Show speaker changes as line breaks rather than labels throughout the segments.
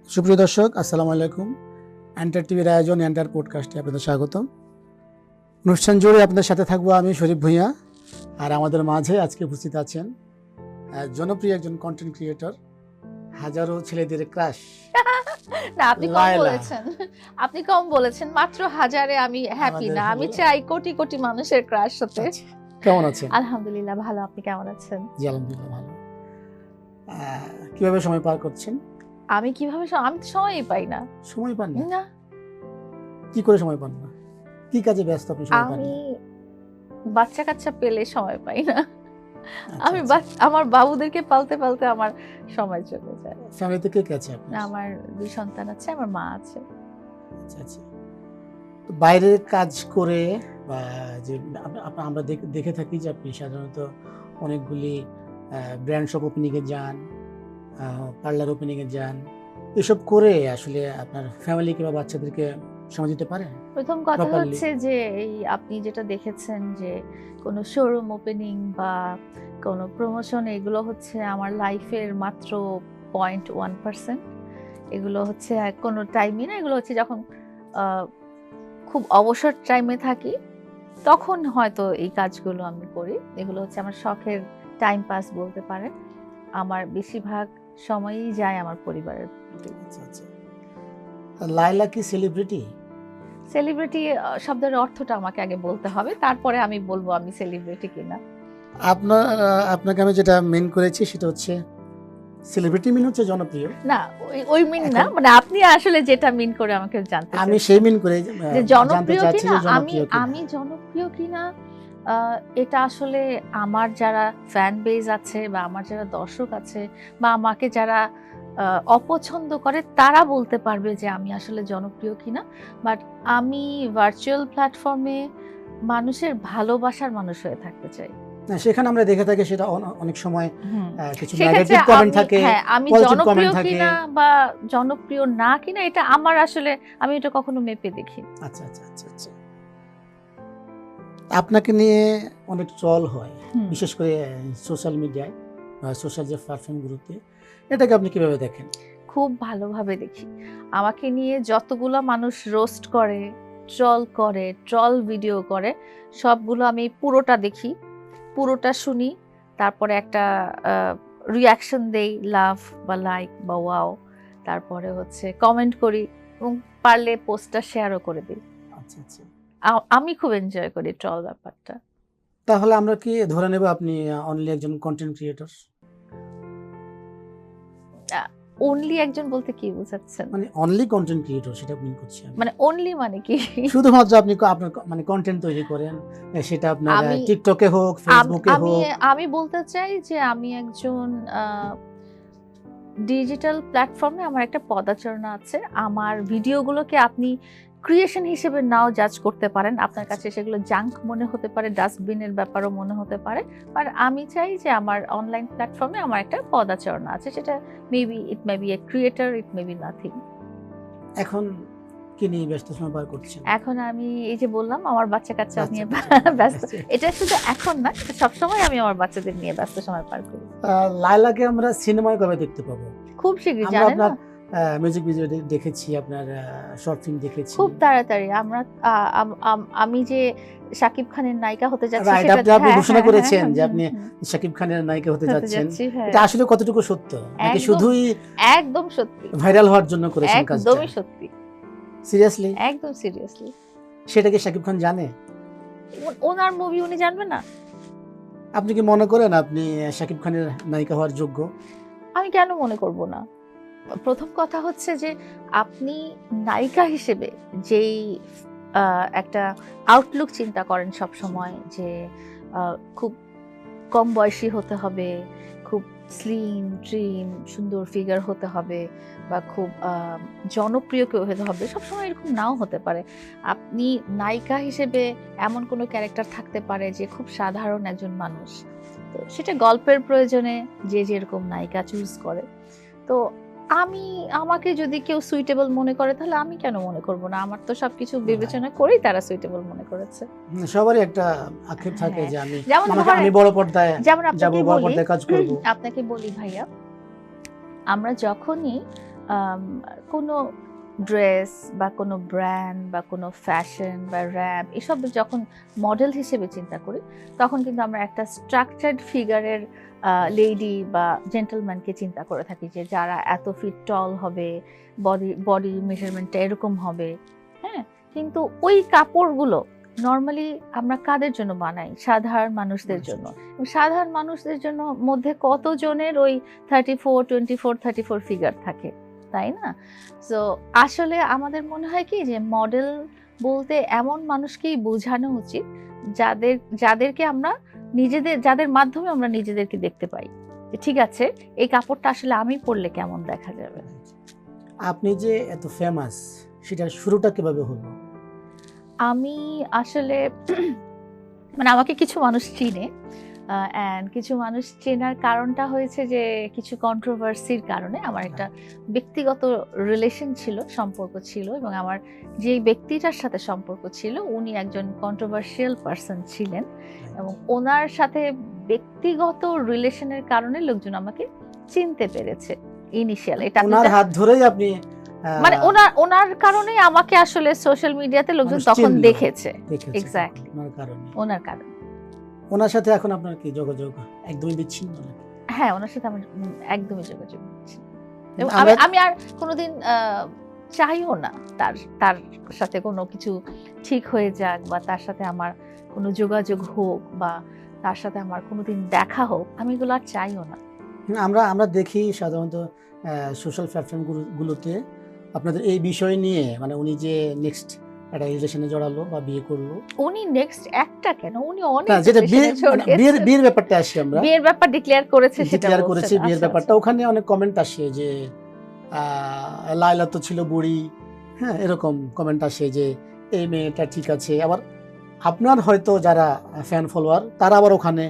সুপ্রিয় দর্শক, আসসালামু আলাইকুম। এন্টার টিভির আয়োজন এন্টার পডকাস্টে আপনাদের স্বাগতম। অনুষ্ঠান জুড়ে আপনাদের সাথে থাকবো আমি শরীফ ভূঁইয়া। আর আমাদের মাঝে আজকে উপস্থিত আছেন জনপ্রিয় একজন কন্টেন্ট ক্রিয়েটর, হাজারো ছেলেদের ক্রাশ
না, আপনি কম
লায়লা।
বলেছেন। আপনি কম বলেছেন। মাত্র হাজারে আমি হ্যাপি
আমাদের
না। আমি
হলো-
চাই কোটি কোটি মানুষের ক্রাশ হতে।
আচ্ছা, কেমন আছেন?
আলহামদুলিল্লাহ ভালো। আপনি কেমন আছেন?
জি, আলহামদুলিল্লাহ ভালো। কিভাবে সময় পার করছেন?
আমি কিভাবে আমি তো সময়ই পাই না।
সময় পান না?
না,
কি করে সময় পান না? কি কাজে ব্যস্ত আপনি সময় পান
আমি
না?
বাচ্চা কাচ্চা পেলে সময় পাই না।
আচ্ছা,
আমি
আচ্ছা।
আমার বাবুদেরকে পালতে পালতে আমার সময় চলে যায়।
ফ্যামিলিতে কে কে আছে আপনার?
আমার 2 সন্তান আছে, আমার মা আছে।
আচ্ছা, আচ্ছা। তো বাইরের কাজ করে বা যে আমরা দেখে থাকি যে আপনি সাধারণত অনেকগুলি ব্র্যান্ড শপ ওপেনিংয়ে যান, পার্লার ওপেনিংয়ে যান, এসব করে আসলে আপনার ফ্যামিলিকে বা বাচ্চাদেরকে সময় দিতে পারেন?
প্রথম কথা
Properly.
হচ্ছে যে এই আপনি যেটা দেখেছেন যে কোনো শোরুম ওপেনিং বা কোনো প্রমোশন, এগুলো হচ্ছে আমার লাইফের মাত্র 0.1%। এগুলো হচ্ছে কোনো টাইমই না। এগুলো হচ্ছে যখন খুব অবসর টাইমে থাকি তখন হয়তো এই কাজগুলো আমি করি। এগুলো হচ্ছে আমার শখের টাইম পাস বলতে পারেন। আমার বেশিরভাগ সময়ই যায় আমার পরিবারের প্রতি।
আচ্ছা, আচ্ছা। লায়লা কি সেলিব্রিটি?
সেলিব্রিটি শব্দের অর্থটা আমাকে আগে বলতে হবে, তারপরে আমি বলবো আমি সেলিব্রিটি কিনা।
আপনাকে আমি যেটা মেন করেছি সেটা হচ্ছে সেলিব্রিটি মিন হচ্ছে জনপ্রিয়।
না, ওই মিন না,
এখন-
মানে আপনি আসলে যেটা মিন করে আমাকে জানতে
আমি
চাচ্ছেন
সেই মিন করে
যে
জানতে
জনপ্রিয়
চাচ্ছি
কিনা।
যে জনপ্রিয় কিনা।
আমি জনপ্রিয় কিনা, এটা আসলে আমার যারা ফ্যান বেজ আছে বা আমার যারা দর্শক আছে বা আমাকে যারা অপছন্দ করে তারা বলতে পারবে যে আমি আসলে জনপ্রিয় কিনা। বাট আমি ভার্চুয়াল প্ল্যাটফর্মে মানুষের ভালোবাসার মানুষ হয়ে থাকতে চাই।
না, সেখানে আমরা দেখে থাকি সেটা অনেক সময় কিছু
সেক্ষেত্রে
নেগেটিভ কমেন্ট থাকে,
আমি
positive
জনপ্রিয়
comment থাকে।
কিনা বা জনপ্রিয় না কিনা এটা আমার আসলে আমি এটা কখনো মেপে দেখি।
আচ্ছা, আচ্ছা, আচ্ছা, আচ্ছা। আপনাকে নিয়ে অনেক ট্রল হয়,
হুম।
বিশেষ করে সোশ্যাল মিডিয়ায় বা সোশ্যাল যে প্ল্যাটফর্মগুলোতে। এটাকে আপনি কিভাবে দেখেন?
খুব ভালোভাবে দেখি। আমাকে নিয়ে যতগুলো মানুষ রোস্ট করে, ট্রল ভিডিও করে, সবগুলো আমি পুরোটা দেখি, পুরোটা শুনি, তারপরে একটা রিয়াকশন দেই, লাভ বা লাইক বা ওয়াও, তারপরে হচ্ছে কমেন্ট করি এবং পারলে পোস্টটা শেয়ারও করে দিই।
আচ্ছা, আচ্ছা।
আমি খুব এনজয় করি ট্রল ব্যাপারটা।
তাহলে আমরা কি ধরে নেব আপনি অনলি একজন কন্টেন্ট ক্রিয়েটর?
অনলি একজন বলতে কি বোঝাচ্ছেন?
মানে অনলি কন্টেন্ট ক্রিয়েটর সেটা মিন করছি আমি।
মানে অনলি মানে কি?
শুধুমাত্র আপনি আপনার মানে কন্টেন্ট তৈরি করেন, সেটা আপনার
আমি-
টিকটকে হোক, ফেসবুকে
আমি
হোক।
আমি বলতে চাই যে আমি একজন ডিজিটাল প্ল্যাটফর্মে আমার একটা পদাচারণা আছে। আমার ভিডিওগুলোকে আপনি ক্রিয়েশন হিসেবে নাও জাজ করতে পারেন। আপনার কাছে সেগুলো জাঙ্ক মনে হতে পারে, ডাস্টবিনের ব্যাপারও মনে হতে পারে। আর আমি চাই যে আমার অনলাইন প্ল্যাটফর্মে আমার একটা পদাচারণা আছে। সেটা it may be a creator, it may be nothing.
এখন কি নিয়ে ব্যস্ত সময় পার করছেন?
এখন আমি এই যে বললাম আমার বাচ্চা কাচ্চা নিয়ে
বাচ্চা-
ব্যস্ত। এটা শুধু এখন না, সবসময় আমি আমার বাচ্চাদের নিয়ে ব্যস্ত সময় পার করি।
লায়লাকে আমরা সিনেমায় কবে দেখতে পাবো?
খুব শীঘ্রই,
আমরা
জানেন না?
আপনার মিউজিক ভিডিও দেখেছি, আপনার শর্ট ফিল্ম দেখেছি।
খুব তাড়াতাড়ি আমরা আমি যে শাকিব খানের নায়িকা হতে যাচ্ছি
Right,
সেটা
আপনি ঘোষণা করেছেন যে আপনি
হুম,
শাকিব খানের নায়িকা হতে
হতে
যাচ্ছেন।
যাচ্ছি, হ্যাঁ।
এটা আসলে কতটুকু সত্য, নাকি
একদম-
শুধুই
একদম সত্যি,
ভাইরাল হওয়ার জন্য করেছেন কাজটা?
একদমই সত্যি,
সিরিয়াসলি?
একদম সিরিয়াসলি।
সেটা কি শাকিব খান জানে?
ওনার মুভি উনি জানবে না?
আপনি কি মনে করেন আপনি শাকিব খানের নায়িকা হওয়ার যোগ্য?
আমি কেন মনে করব না? প্রথম কথা হচ্ছে যে আপনি নায়িকা হিসেবে যেই একটা আউটলুক চিন্তা করেন সব সময় যে খুব কম বয়সী হতে হবে, খুব স্লিম ট্রিম সুন্দর ফিগার হতে হবে বা খুব জনপ্রিয় কেউ হতে হবে, সবসময় এরকম নাও হতে পারে। আপনি নায়িকা হিসেবে এমন কোনো ক্যারেক্টার থাকতে পারে যে খুব সাধারণ একজন মানুষ, তো সেটা গল্পের প্রয়োজনে যে যেরকম নায়িকা চুজ করে। তো আমাকে যদি কেউ সুইটেবল মনে করে তাহলে আমি কেন মনে করব না? আমার তো সবকিছু বিবেচনা করেই তারা সুইটেবল মনে করেছে।
সবারই একটা আক্ষেপ থাকে
হ্যাঁ।
যে আমি
যেমন ধরেন-
আমি বড় পর্দায়
যেমন
যাব,
আপনাকে
বড়
বলি,
পর্দায় কাজ করব।
আপনাকে বলি ভাইয়া, আমরা যখনই কোনো ড্রেস বা কোনো ব্র্যান্ড বা কোনো ফ্যাশন বা র্যাপ এসব যখন মডেল হিসেবে চিন্তা করি, তখন কিন্তু আমরা একটা স্ট্রাকচার্ড ফিগারের লেডি বা জেন্টলম্যানকে চিন্তা করে থাকি, যে যারা এত ফিট টল হবে, বডি মেজারমেন্টটা এরকম হবে। হ্যাঁ, কিন্তু ওই কাপড়গুলো নর্মালি আমরা কাদের জন্য বানাই? সাধারণ মানুষদের জন্য। এবং সাধারণ মানুষদের জন্য মধ্যে কতজনের ওই 34 ফিগার থাকে, তাই না? সো আসলে আমাদের মনে হয় কি, যে মডেল বলতে এমন মানুষকেই বোঝানো উচিত যাদেরকে আমরা যাদের মাধ্যমে আমরা নিজেদেরকে দেখতে পাই, যে ঠিক আছে এই কাপড়টা আসলে আমি পরলে কেমন দেখা যাবে।
আপনি যে এত ফেমাস, সেটার শুরুটা কিভাবে হলো?
আমি আসলে মানে আমাকে কিছু মানুষ চিনে, অ্যান্ড কিছু মানুষ চেনার কারণটা হয়েছে যে কিছু কন্ট্রোভার্সির কারণে আমার একটা ব্যক্তিগত রিলেশন ছিল, সম্পর্ক ছিল, এবং আমার যে ব্যক্তিটার সাথে সম্পর্ক ছিল উনি একজন কন্ট্রোভার্সিয়াল পারসন ছিলেন, এবং ওনার সাথে ব্যক্তিগত রিলেশনের কারণে লোকজন আমাকে চিনতে পেরেছে ইনিশিয়াল। এটা
ওনার হাত ধরেই আপনি
মানে ওনার কারণেই আমাকে আসলে সোশ্যাল মিডিয়াতে লোকজন তখন দেখেছে। এক্স্যাক্টলি, ওনার কারণে।
ওনার সাথে এখন আপনার কি যোগাযোগ একদমই বিচ্ছিন্ন নাকি?
হ্যাঁ, ওনার সাথে আমার একদমই যোগাযোগ নেই। এবং
আমরা-
আমি আর কোনোদিন চাইও না তার সাথে কোনো কিছু ঠিক হয়ে যাক, বা তার সাথে আমার কোনো যোগাযোগ হোক, বা তার সাথে আমার কোনোদিন দেখা হোক, আমি এগুলো আর চাইও না।
আমরা দেখি সাধারণত সোশ্যাল প্ল্যাটফর্ম গুলোতে আপনাদের এই বিষয় নিয়ে, মানে উনি যে নেক্সট একটা রিলেশনে জড়ালো বা বিয়ে করলো,
উনি নেক্সট একটা কেন, উনি অনেক
না, যেটা
relationship জড়িয়েছে।
বিয়ের ব্যাপারটা আসি আমরা,
বিয়ের ব্যাপার ডিক্লেয়ার করেছে, সেটা
ডিক্লেয়ার
বলছেন।
করেছে বিয়ের
আচ্ছা,
ব্যাপারটা,
আচ্ছা।
ওখানে অনেক কমেন্ট আসে যে লায়লা তো ছিল বুড়ি, হ্যাঁ, এরকম কমেন্ট আসে যে এই মেয়েটা ঠিক আছে। আবার আপনার হয়তো যারা ফ্যান ফলোয়ার, তারা আবার ওখানে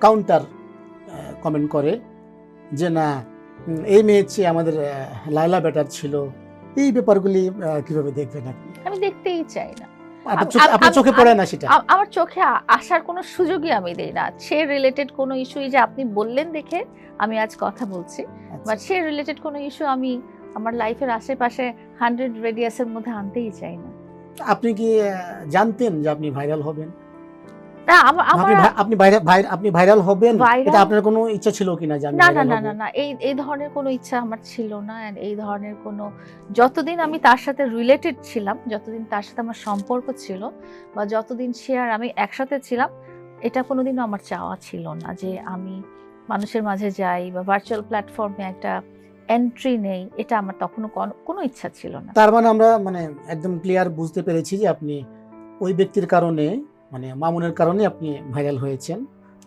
কাউন্টার কমেন্ট করে যে না, এই মেয়ের চেয়ে আমাদের লায়লা বেটার ছিল। এই ব্যাপারগুলি কিভাবে দেখবেন আপনি?
আমি দেখতেই চাই না।
আপনার চোখে পড়ে না সেটা?
আমার চোখে আসার কোনো সুযোগই আমি দেই না। সে রিলেটেড কোনো ইস্যু, যে আপনি বললেন দেখে আমি আজ কথা বলছি, বাট সে রিলেটেড কোনো ইস্যু আমি আমার লাইফের আশেপাশে 100 রেডিয়াসের মধ্যে আনতেই চাই না।
আপনি কি জানতেন যে আপনি ভাইরাল হবেন?
না, আমার
আপনি ভাইরাল হবেন,
Viral-
এটা আপনার কোনো ইচ্ছা ছিল কিনা যে আমি
না না
viral
না
হব?
না না, এই ধরনের কোনো ইচ্ছা আমার ছিল না। and এই ধরনের কোনো, যতদিন আমি তার সাথে রিলেটেড ছিলাম, যতদিন তার সাথে আমার সম্পর্ক ছিল, বা যতদিন সে আর আমি একসাথে ছিলাম, এটা কোনোদিনও আমার চাওয়া ছিল না যে আমি মানুষের মাঝে যাই বা ভার্চুয়াল প্ল্যাটফর্মে একটা এন্ট্রি নেই। এটা আমার তখনও কোনো ইচ্ছা ছিল না।
তার মানে আমরা একদম ক্লিয়ার বুঝতে পেরেছি যে আপনি ওই ব্যক্তির কারণে, মানে মামুনের কারণে আপনি ভাইরাল হয়েছেন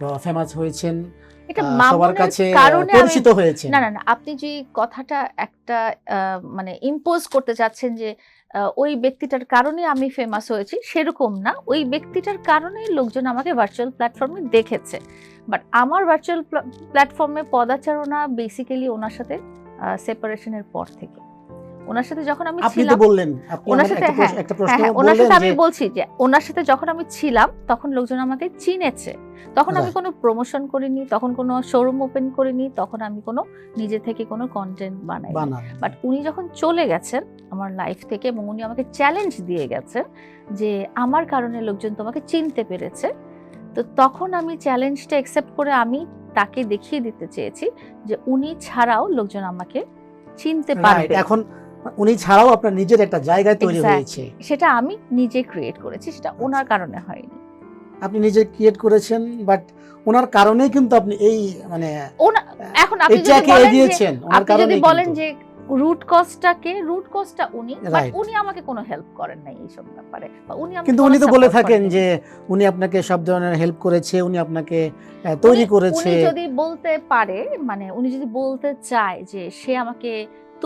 বা ফেমাস হয়েছেন,
এটা
সবার
মামুনের
কাছে
কারণে
পরিচিত হয়েছেন।
না না না, আপনি যে কথাটা একটা মানে ইম্পোজ করতে চাচ্ছেন যে ওই ব্যক্তিটার কারণে আমি ফেমাস হয়েছি, সেরকম না। ওই ব্যক্তিটার কারণেই লোকজন আমাকে ভার্চুয়াল প্ল্যাটফর্মে দেখেছে। বাট আমার ভার্চুয়াল প্ল্যাটফর্মে পদাচারণা বেসিক্যালি ওনার সাথে সেপারেশনের পর থেকে। ওনার সাথে যখন আমি
আপনি তো
ছিলাম,
বললেন, আপনি
ওনার
আমাকে
সাথে
একটা প্রশ্ন
হ্যাঁ, ওনার
বললেন
সাথে আমি
যে
বলছি যে ওনার সাথে যখন আমি ছিলাম তখন লোকজন আমাকে চিনেছে। তখন আমি
Right.
কোনো প্রমোশন করিনি, তখন কোনো শোরুম ওপেন করিনি, তখন আমি কোনো নিজে থেকে কোনো কন্টেন্ট বানাইনি।
বানান।
বাট উনি যখন চলে গেছেন আমার লাইফ থেকে, এবং উনি আমাকে চ্যালেঞ্জ দিয়ে গেছেন যে আমার কারণে লোকজন তোমাকে চিনতে পেরেছে, তো তখন আমি চ্যালেঞ্জটা অ্যাকসেপ্ট করে আমি তাকে দেখিয়ে দিতে চেয়েছি যে উনি ছাড়াও লোকজন আমাকে চিনতে
Right.
পারবে।
এখন উনি ছাড়াও আপনার নিজের একটা জায়গায় তৈরি
Exactly.
হয়েছে।
সেটা আমি নিজে ক্রিয়েট করেছি, সেটা ওনার কারণে হয়নি।
আপনি নিজে ক্রিয়েট করেছেন, বাট ওনার কারণেই কিন্তু আপনি এই
এখন আপনি যদি
এটাকে
বলেন
এগিয়েছেন,
যে
ওনার
আপনি যদি
কারণেই
বলেন
কিন্তু।
যে রুট কজটা উনি, বাট
Right.
উনি আমাকে কোনো হেল্প করেন নাই এইসব ব্যাপারে, বা উনি আমাকে
কিন্তু
কোনো
উনি তো বলে
support
থাকেন
করেননি।
যে উনি আপনাকে সব ধরনের হেল্প করেছে, উনি আপনাকে তৈরি করেছে।
উনি যদি বলতে পারে, মানে উনি যদি বলতে চায় যে সে আমাকে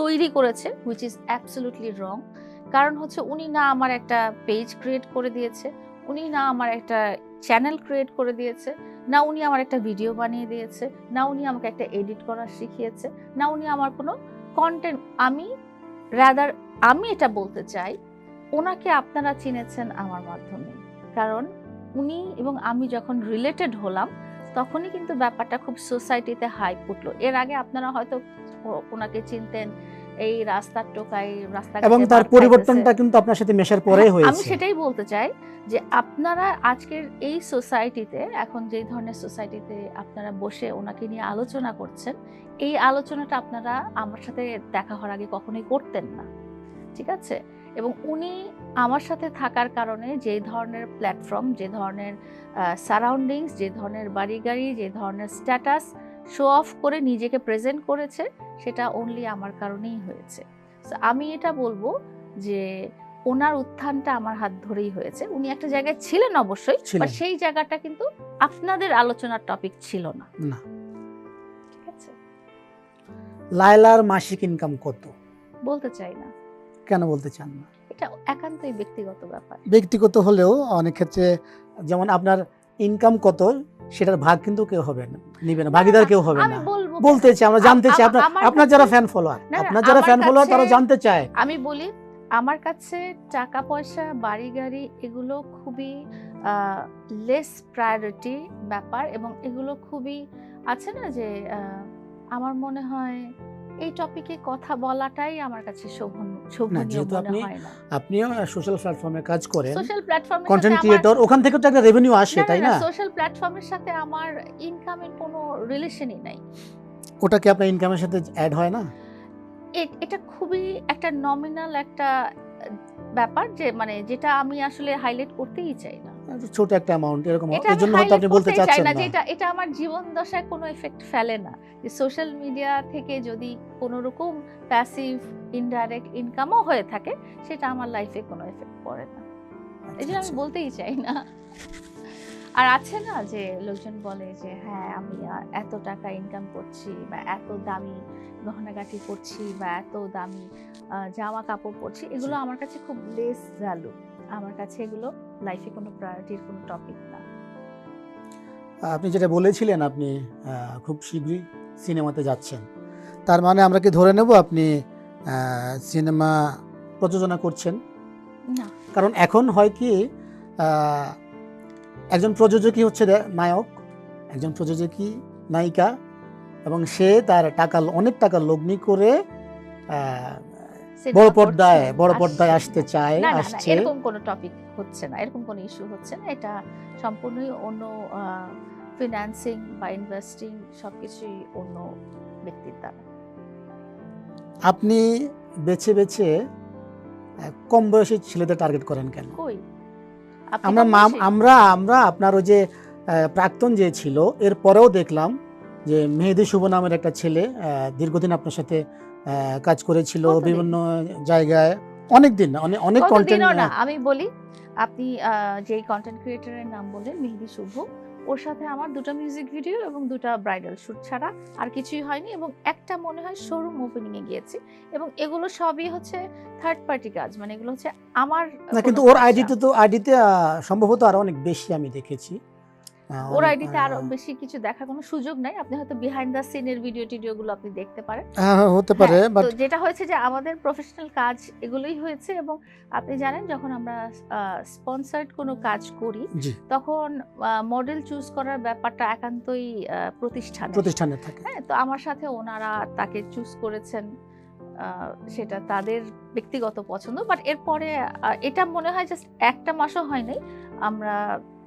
তৈরি করেছে, হুইচ ইজ অ্যাবসলিউটলি রং। কারণ হচ্ছে উনি না আমার একটা পেজ ক্রিয়েট করে দিয়েছে, উনি না আমার একটা চ্যানেল ক্রিয়েট করে দিয়েছে, না উনি আমার একটা ভিডিও বানিয়ে দিয়েছে, না উনি আমাকে একটা এডিট করা শিখিয়েছে, না উনি আমার কোনো কন্টেন্ট। আমি এটা বলতে চাই, ওনাকে আপনারা চিনেছেন আমার মাধ্যমে। কারণ উনি এবং আমি যখন রিলেটেড হলাম, তখনই কিন্তু ব্যাপারটা খুব সোসাইটিতে হাইপ উঠলো। এর আগে আপনারা হয়তো ওনাকে চিনতেন এই রাস্তার টোকাই,
এবং তার পরিবর্তনটা কিন্তু আপনার সাথে মেশার পরেই হয়েছে।
আমি সেটাই বলতে চাই যে আপনারা আজকের এই সোসাইটিতে, এখন যে ধরনের সোসাইটিতে আপনারা বসে ওনাকে নিয়ে আলোচনা করছেন, এই আলোচনাটা আপনারা আমার সাথে দেখা হওয়ার আগে কখনোই করতেন না, ঠিক আছে? এবং উনি আমার সাথে থাকার কারণে যে ধরনের প্ল্যাটফর্ম, যে ধরনের সারাউন্ডিংস, যে ধরনের বাড়ি গাড়ি, যে ধরনের স্ট্যাটাস শো অফ করে নিজেকে প্রেজেন্ট করেছে, সেটা অনলি আমার কারণেই হয়েছে। So, আমি এটা বলবো যে ওনার উত্থানটা আমার হাত ধরেই হয়েছে। উনি একটা জায়গায় ছিলেন অবশ্যই,
ছিলেন।
বাট সেই জায়গাটা কিন্তু আপনাদের আলোচনার টপিক ছিল না,
না।
ঠিক আছে?
লায়লার মাসিক ইনকাম কত?
বলতে চাই না,
কেন বলতে চান না?
এটা একান্তই ব্যক্তিগত ব্যাপার।
ব্যক্তিগত হলেও অনেক ক্ষেত্রে, যেমন আপনার ইনকাম কত সেটার ভাগ কিন্তু কেউ হবে না, নিবে না, ভাগিদার কেউ হবে
আমি
না।
বলবো
বলতে চাই, আমরা জানতে চাই, আপনার যারা ফ্যান ফলোয়ার,
না,
আপনার যারা
আমার
ফ্যান ফলোয়ার
কাছে-
তারা জানতে চায়।
আমি বলি, আমার কাছে টাকা পয়সা, বাড়ি গাড়ি এগুলো খুবই লেস প্রায়োরিটি ব্যাপার, এবং এগুলো খুবই আছে না যে আমার মনে হয় এই টপিকে কথা বলাটাই আমার কাছে শোভনীয়
যেহেতু
মনে হয় না।
আপনিও সোশ্যাল প্ল্যাটফর্মে কাজ করেন,
সোশ্যাল প্ল্যাটফর্মে
কন্টেন্ট ক্রিয়েটর, ওখান থেকে তো একটা রেভিনিউ আসে, তাই না?
সোশ্যাল প্ল্যাটফর্মের সাথে আমার ইনকামের কোনো রিলেশনই নাই।
ওটা কি আপনার ইনকামের সাথে অ্যাড হয় না?
এটা খুবই একটা নমিনাল একটা ব্যাপার, যে মানে যেটা আমি আসলে হাইলাইট করতেই চাই না।
ছোট একটা অ্যামাউন্ট এরকম,
এটা
এর
আমি
জন্য হয়তো
highlight
আপনি বলতে
করতেই চাই
চাচ্ছেন
না
না।
যে এটা আমার জীবন দশায় কোনো এফেক্ট ফেলে না। যে সোশ্যাল মিডিয়া থেকে যদি কোনো রকম প্যাসিভ ইনডাইরেক্ট ইনকামও হয়ে থাকে, সেটা আমার লাইফে কোনো এফেক্ট পড়ে না। এই জন্য আমি বলতেই চাই না। আর আছে না যে লোকজন বলে যে হ্যাঁ আমি এত টাকা ইনকাম করছি, বা এত দামি গহনাগাটি পরছি, বা এত দামি জামা কাপড় পরছি, এগুলো আমার কাছে খুব লেস ভ্যালু। আমার কাছে এগুলো লাইফে কোনো প্রায়োরিটির কোনো টপিক না।
আপনি যেটা বলেছিলেন, আপনি খুব শীঘ্রই সিনেমাতে যাচ্ছেন, তার মানে আমরা কি ধরে নেব আপনি সিনেমা প্রযোজনা করছেন?
না,
কারণ এখন হয় কি, একজন প্রযোজকই হচ্ছে নায়ক, একজন প্রযোজকই নায়িকা, এবং সে তার অনেক টাকা লগ্নি করে বড় পর্দায় আসতে চায়,
না,
আসছে।
এরকম কোনো টপিক হচ্ছে না, এরকম কোনো ইস্যু হচ্ছে না। এটা সম্পূর্ণই অন্য ফিনান্সিং বা ইনভেস্টিং সবকিছুই অন্য ব্যক্তির দ্বারা।
আপনি বেছে বেছে কম বয়সী ছেলেদের টার্গেট করেন কেন?
কই
আমরা আপনার ওই যে প্রাক্তন যে ছিল, এর পরেও দেখলাম যে মেহেদী শুভ নামের একটা ছেলে দীর্ঘদিন আপনার সাথে কাজ করেছিল
কতদিন?
বিভিন্ন জায়গায়, অনেকদিন, অনেক কন্টেন্ট।
না, আমি বলি, আপনি যেই কন্টেন্ট ক্রিয়েটরের নাম বললেন মেহেদী শুভ, ওর সাথে আমার 2টা মিউজিক ভিডিও এবং 2টা ব্রাইডাল শুট ছাড়া আর কিছুই হয়নি, এবং একটা মনে হয় শোরুম ওপেনিং এ গিয়েছি, এবং এগুলো সবই হচ্ছে থার্ড পার্টি কাজ, মানে এগুলো হচ্ছে আমার
না, কিন্তু ওর আইডিতে সম্ভবত আরো অনেক বেশি আমি দেখেছি।
ওর আইডিতে আরো বেশি কিছু দেখার কোনো সুযোগ নাই। আপনি হয়তো বিহাইন্ড দ্য সিনের টিডিওগুলো আপনি দেখতে পারেন।
হতে পারে, বাট
তো যেটা হয়েছে যে আমাদের প্রফেশনাল কাজ এগুলোই হয়েছে, এবং আপনি জানেন যখন আমরা স্পন্সর্ড কোনো কাজ করি, তখন মডেল চুজ করার ব্যাপারটা একান্তই প্রতিষ্ঠানে থাকে। হ্যাঁ, তো আমার সাথে ওনারা তাকে চুজ করেছেন, সেটা তাদের ব্যক্তিগত পছন্দ। বাট এরপরে এটা মনে হয় জাস্ট একটা মাসও হয় নাই, আমরা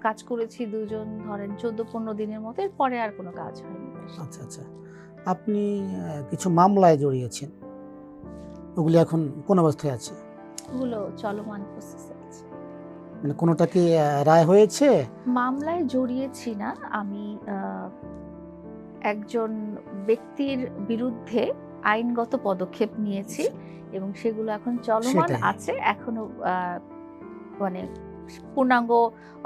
কাজ করেছি দুজন, ধরেন 14-15 দিনের মতো, এরপরে আর কোনো কাজ হয়নি।
আচ্ছা আচ্ছা, আপনি কিছু মামলায় জড়িয়েছেন, ওগুলি এখন কোন অবস্থায় আছে?
ওগুলো চলমান প্রসেসে আছে।
মানে কোনোটা কি রায় হয়েছে?
মামলায় জড়িয়েছি না, আমি একজন ব্যক্তির বিরুদ্ধে আইনগত পদক্ষেপ নিয়েছি, এবং সেগুলো এখন চলমান আছে, এখনো মানে পূর্ণাঙ্গ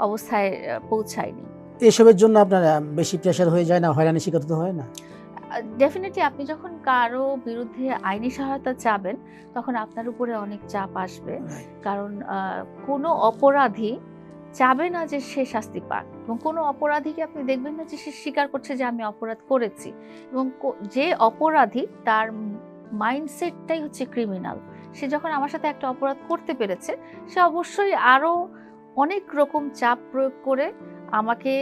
অবস্থায় পৌঁছায়নি।
এসবের জন্য আপনার বেশি প্রেশার হয়ে যায় না, হয়রানি শিকার হতে হয় না?
ডেফিনেটলি আপনি যখন কারো বিরুদ্ধে আইনি সহায়তা চাবেন, তখন আপনার উপরে অনেক চাপ আসবে, কারণ কোনো অপরাধী চাবে না যে সে শাস্তি পাক, এবং কোনো অপরাধীকে আপনি দেখবেন না যে সে স্বীকার করছে যে আমি অপরাধ করেছি, এবং যে অপরাধী তার মাইন্ডসেটটাই হচ্ছে ক্রিমিনাল। সে যখন আমার সাথে একটা অপরাধ করতে পেরেছে, সে অবশ্যই আরো অনেক রকম চাপ প্রয়োগ করে আমাকে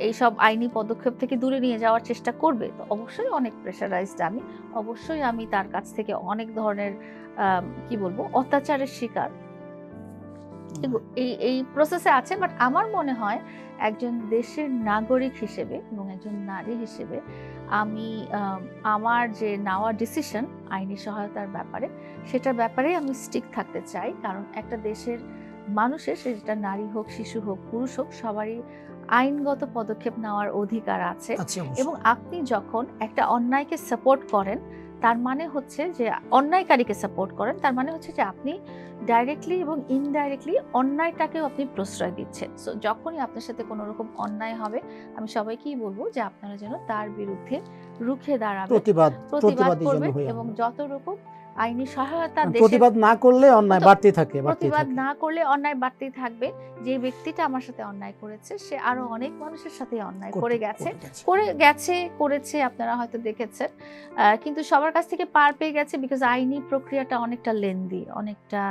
এইসব আইনি পদক্ষেপ থেকে দূরে নিয়ে যাওয়ার চেষ্টা করবে, তো অবশ্যই অনেক প্রেশারাইজড আমি, অবশ্যই আমি তার কাছ থেকে অনেক ধরনের কি বলবো অত্যাচারের শিকার এই প্রসেসে আছে। বাট আমার মনে হয় একজন দেশের নাগরিক হিসেবে এবং একজন নারী হিসেবে আমি আমার যে নেওয়া ডিসিশন আইনি সহায়তার ব্যাপারে, সেটার ব্যাপারে আমি স্টিক থাকতে চাই। কারণ একটা দেশের মানুষের, সেটা নারী হোক, শিশু হোক, পুরুষ হোক, সবারই আইনগত পদক্ষেপ নেওয়ার অধিকার আছে। এবং আপনি যখন একটা অন্যায়কে সাপোর্ট করেন, তার মানে হচ্ছে যে অন্যায়কারীকে সাপোর্ট করেন, তার মানে হচ্ছে যে আপনি ডাইরেক্টলি এবং ইনডাইরেক্টলি অন্যায়টাকেও আপনি প্রশ্রয় দিচ্ছেন। সো যখনই আপনার সাথে কোনো রকম অন্যায় হবে, আমি সবাইকেই বলবো যে আপনারা যেন তার বিরুদ্ধে রুখে দাঁড়াবেন, প্রতিবাদ করবেন এবং যত রকম আইনি সহায়তা,
প্রতিবাদ না করলে অন্যায় বাড়তেই থাকে,
প্রতিবাদ না করলে অন্যায় বাড়তেই থাকবে। যে ব্যক্তিটা আমার সাথে অন্যায় করেছে, সে আরো অনেক মানুষের সাথে অন্যায় করেছে, আপনারা হয়তো দেখেছেন। কিন্তু সবার কাছ থেকে পার পেয়ে গেছে, বিকজ আইনি প্রক্রিয়াটা অনেকটা লেন্দি, অনেকটা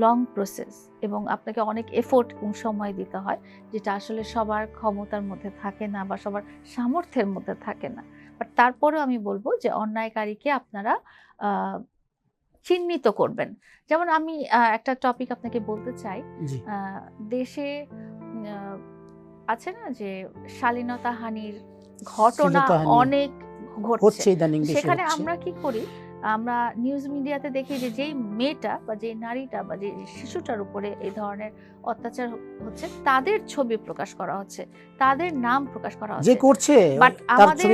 লং প্রসেস এবং আপনাকে অনেক এফোর্ট এবং সময় দিতে হয়, যেটা আসলে সবার ক্ষমতার মধ্যে থাকে না বা সবার সামর্থ্যের মধ্যে থাকে না। বাট তারপরেও আমি বলবো যে অন্যায়কারীকে আপনারা চিহ্নিত করবেন। যেমন আমি একটা টপিক আপনাকে বলতে চাই, দেশে আছে না যে শালীনতাহানির ঘটনা অনেক ঘটছে, সেখানে আমরা কি করি, আমরা নিউজ মিডিয়াতে দেখি যে যেই মেয়েটা বা যে নারীটা বা যে শিশুটার উপরে এই ধরনের অত্যাচার হচ্ছে, তাদের ছবি প্রকাশ করা হচ্ছে, তাদের নাম প্রকাশ করা হচ্ছে,
যে করছে
বাট আমাদের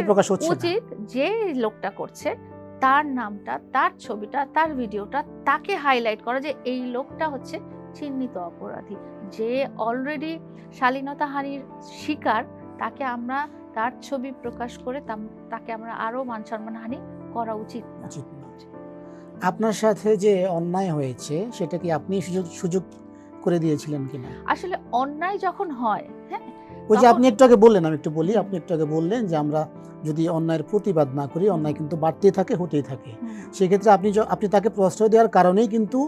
উচিত যে লোকটা করছে তার নামটা, তার ছবিটা, তার ভিডিওটা, তাকে হাইলাইট করা যে এই লোকটা হচ্ছে চিহ্নিত অপরাধী, যে অলরেডি শালীনতাহানির শিকার, তাকে আমরা তার ছবি প্রকাশ করে তাকে আমরা আরো মান সম্মানহানি করা উচিত না।
আপনার সাথে যে অন্যায় হয়েছে, সেটা কি আপনি সুযোগ করে দিয়েছিলেন কিনা?
আসলে অন্যায় যখন হয়, হ্যাঁ,
ওই যে আপনি একটু আগে বললেন, আমি একটু বলি, আপনি একটু আগে বললেন যে আমরা যদি অন্যায়ের প্রতিবাদ না করি, অন্যায় কিন্তু বাড়তেই থাকে, হতেই থাকে। সেক্ষেত্রে আপনি তাকে প্রশ্রয় দেওয়ার কারণেই কিন্তু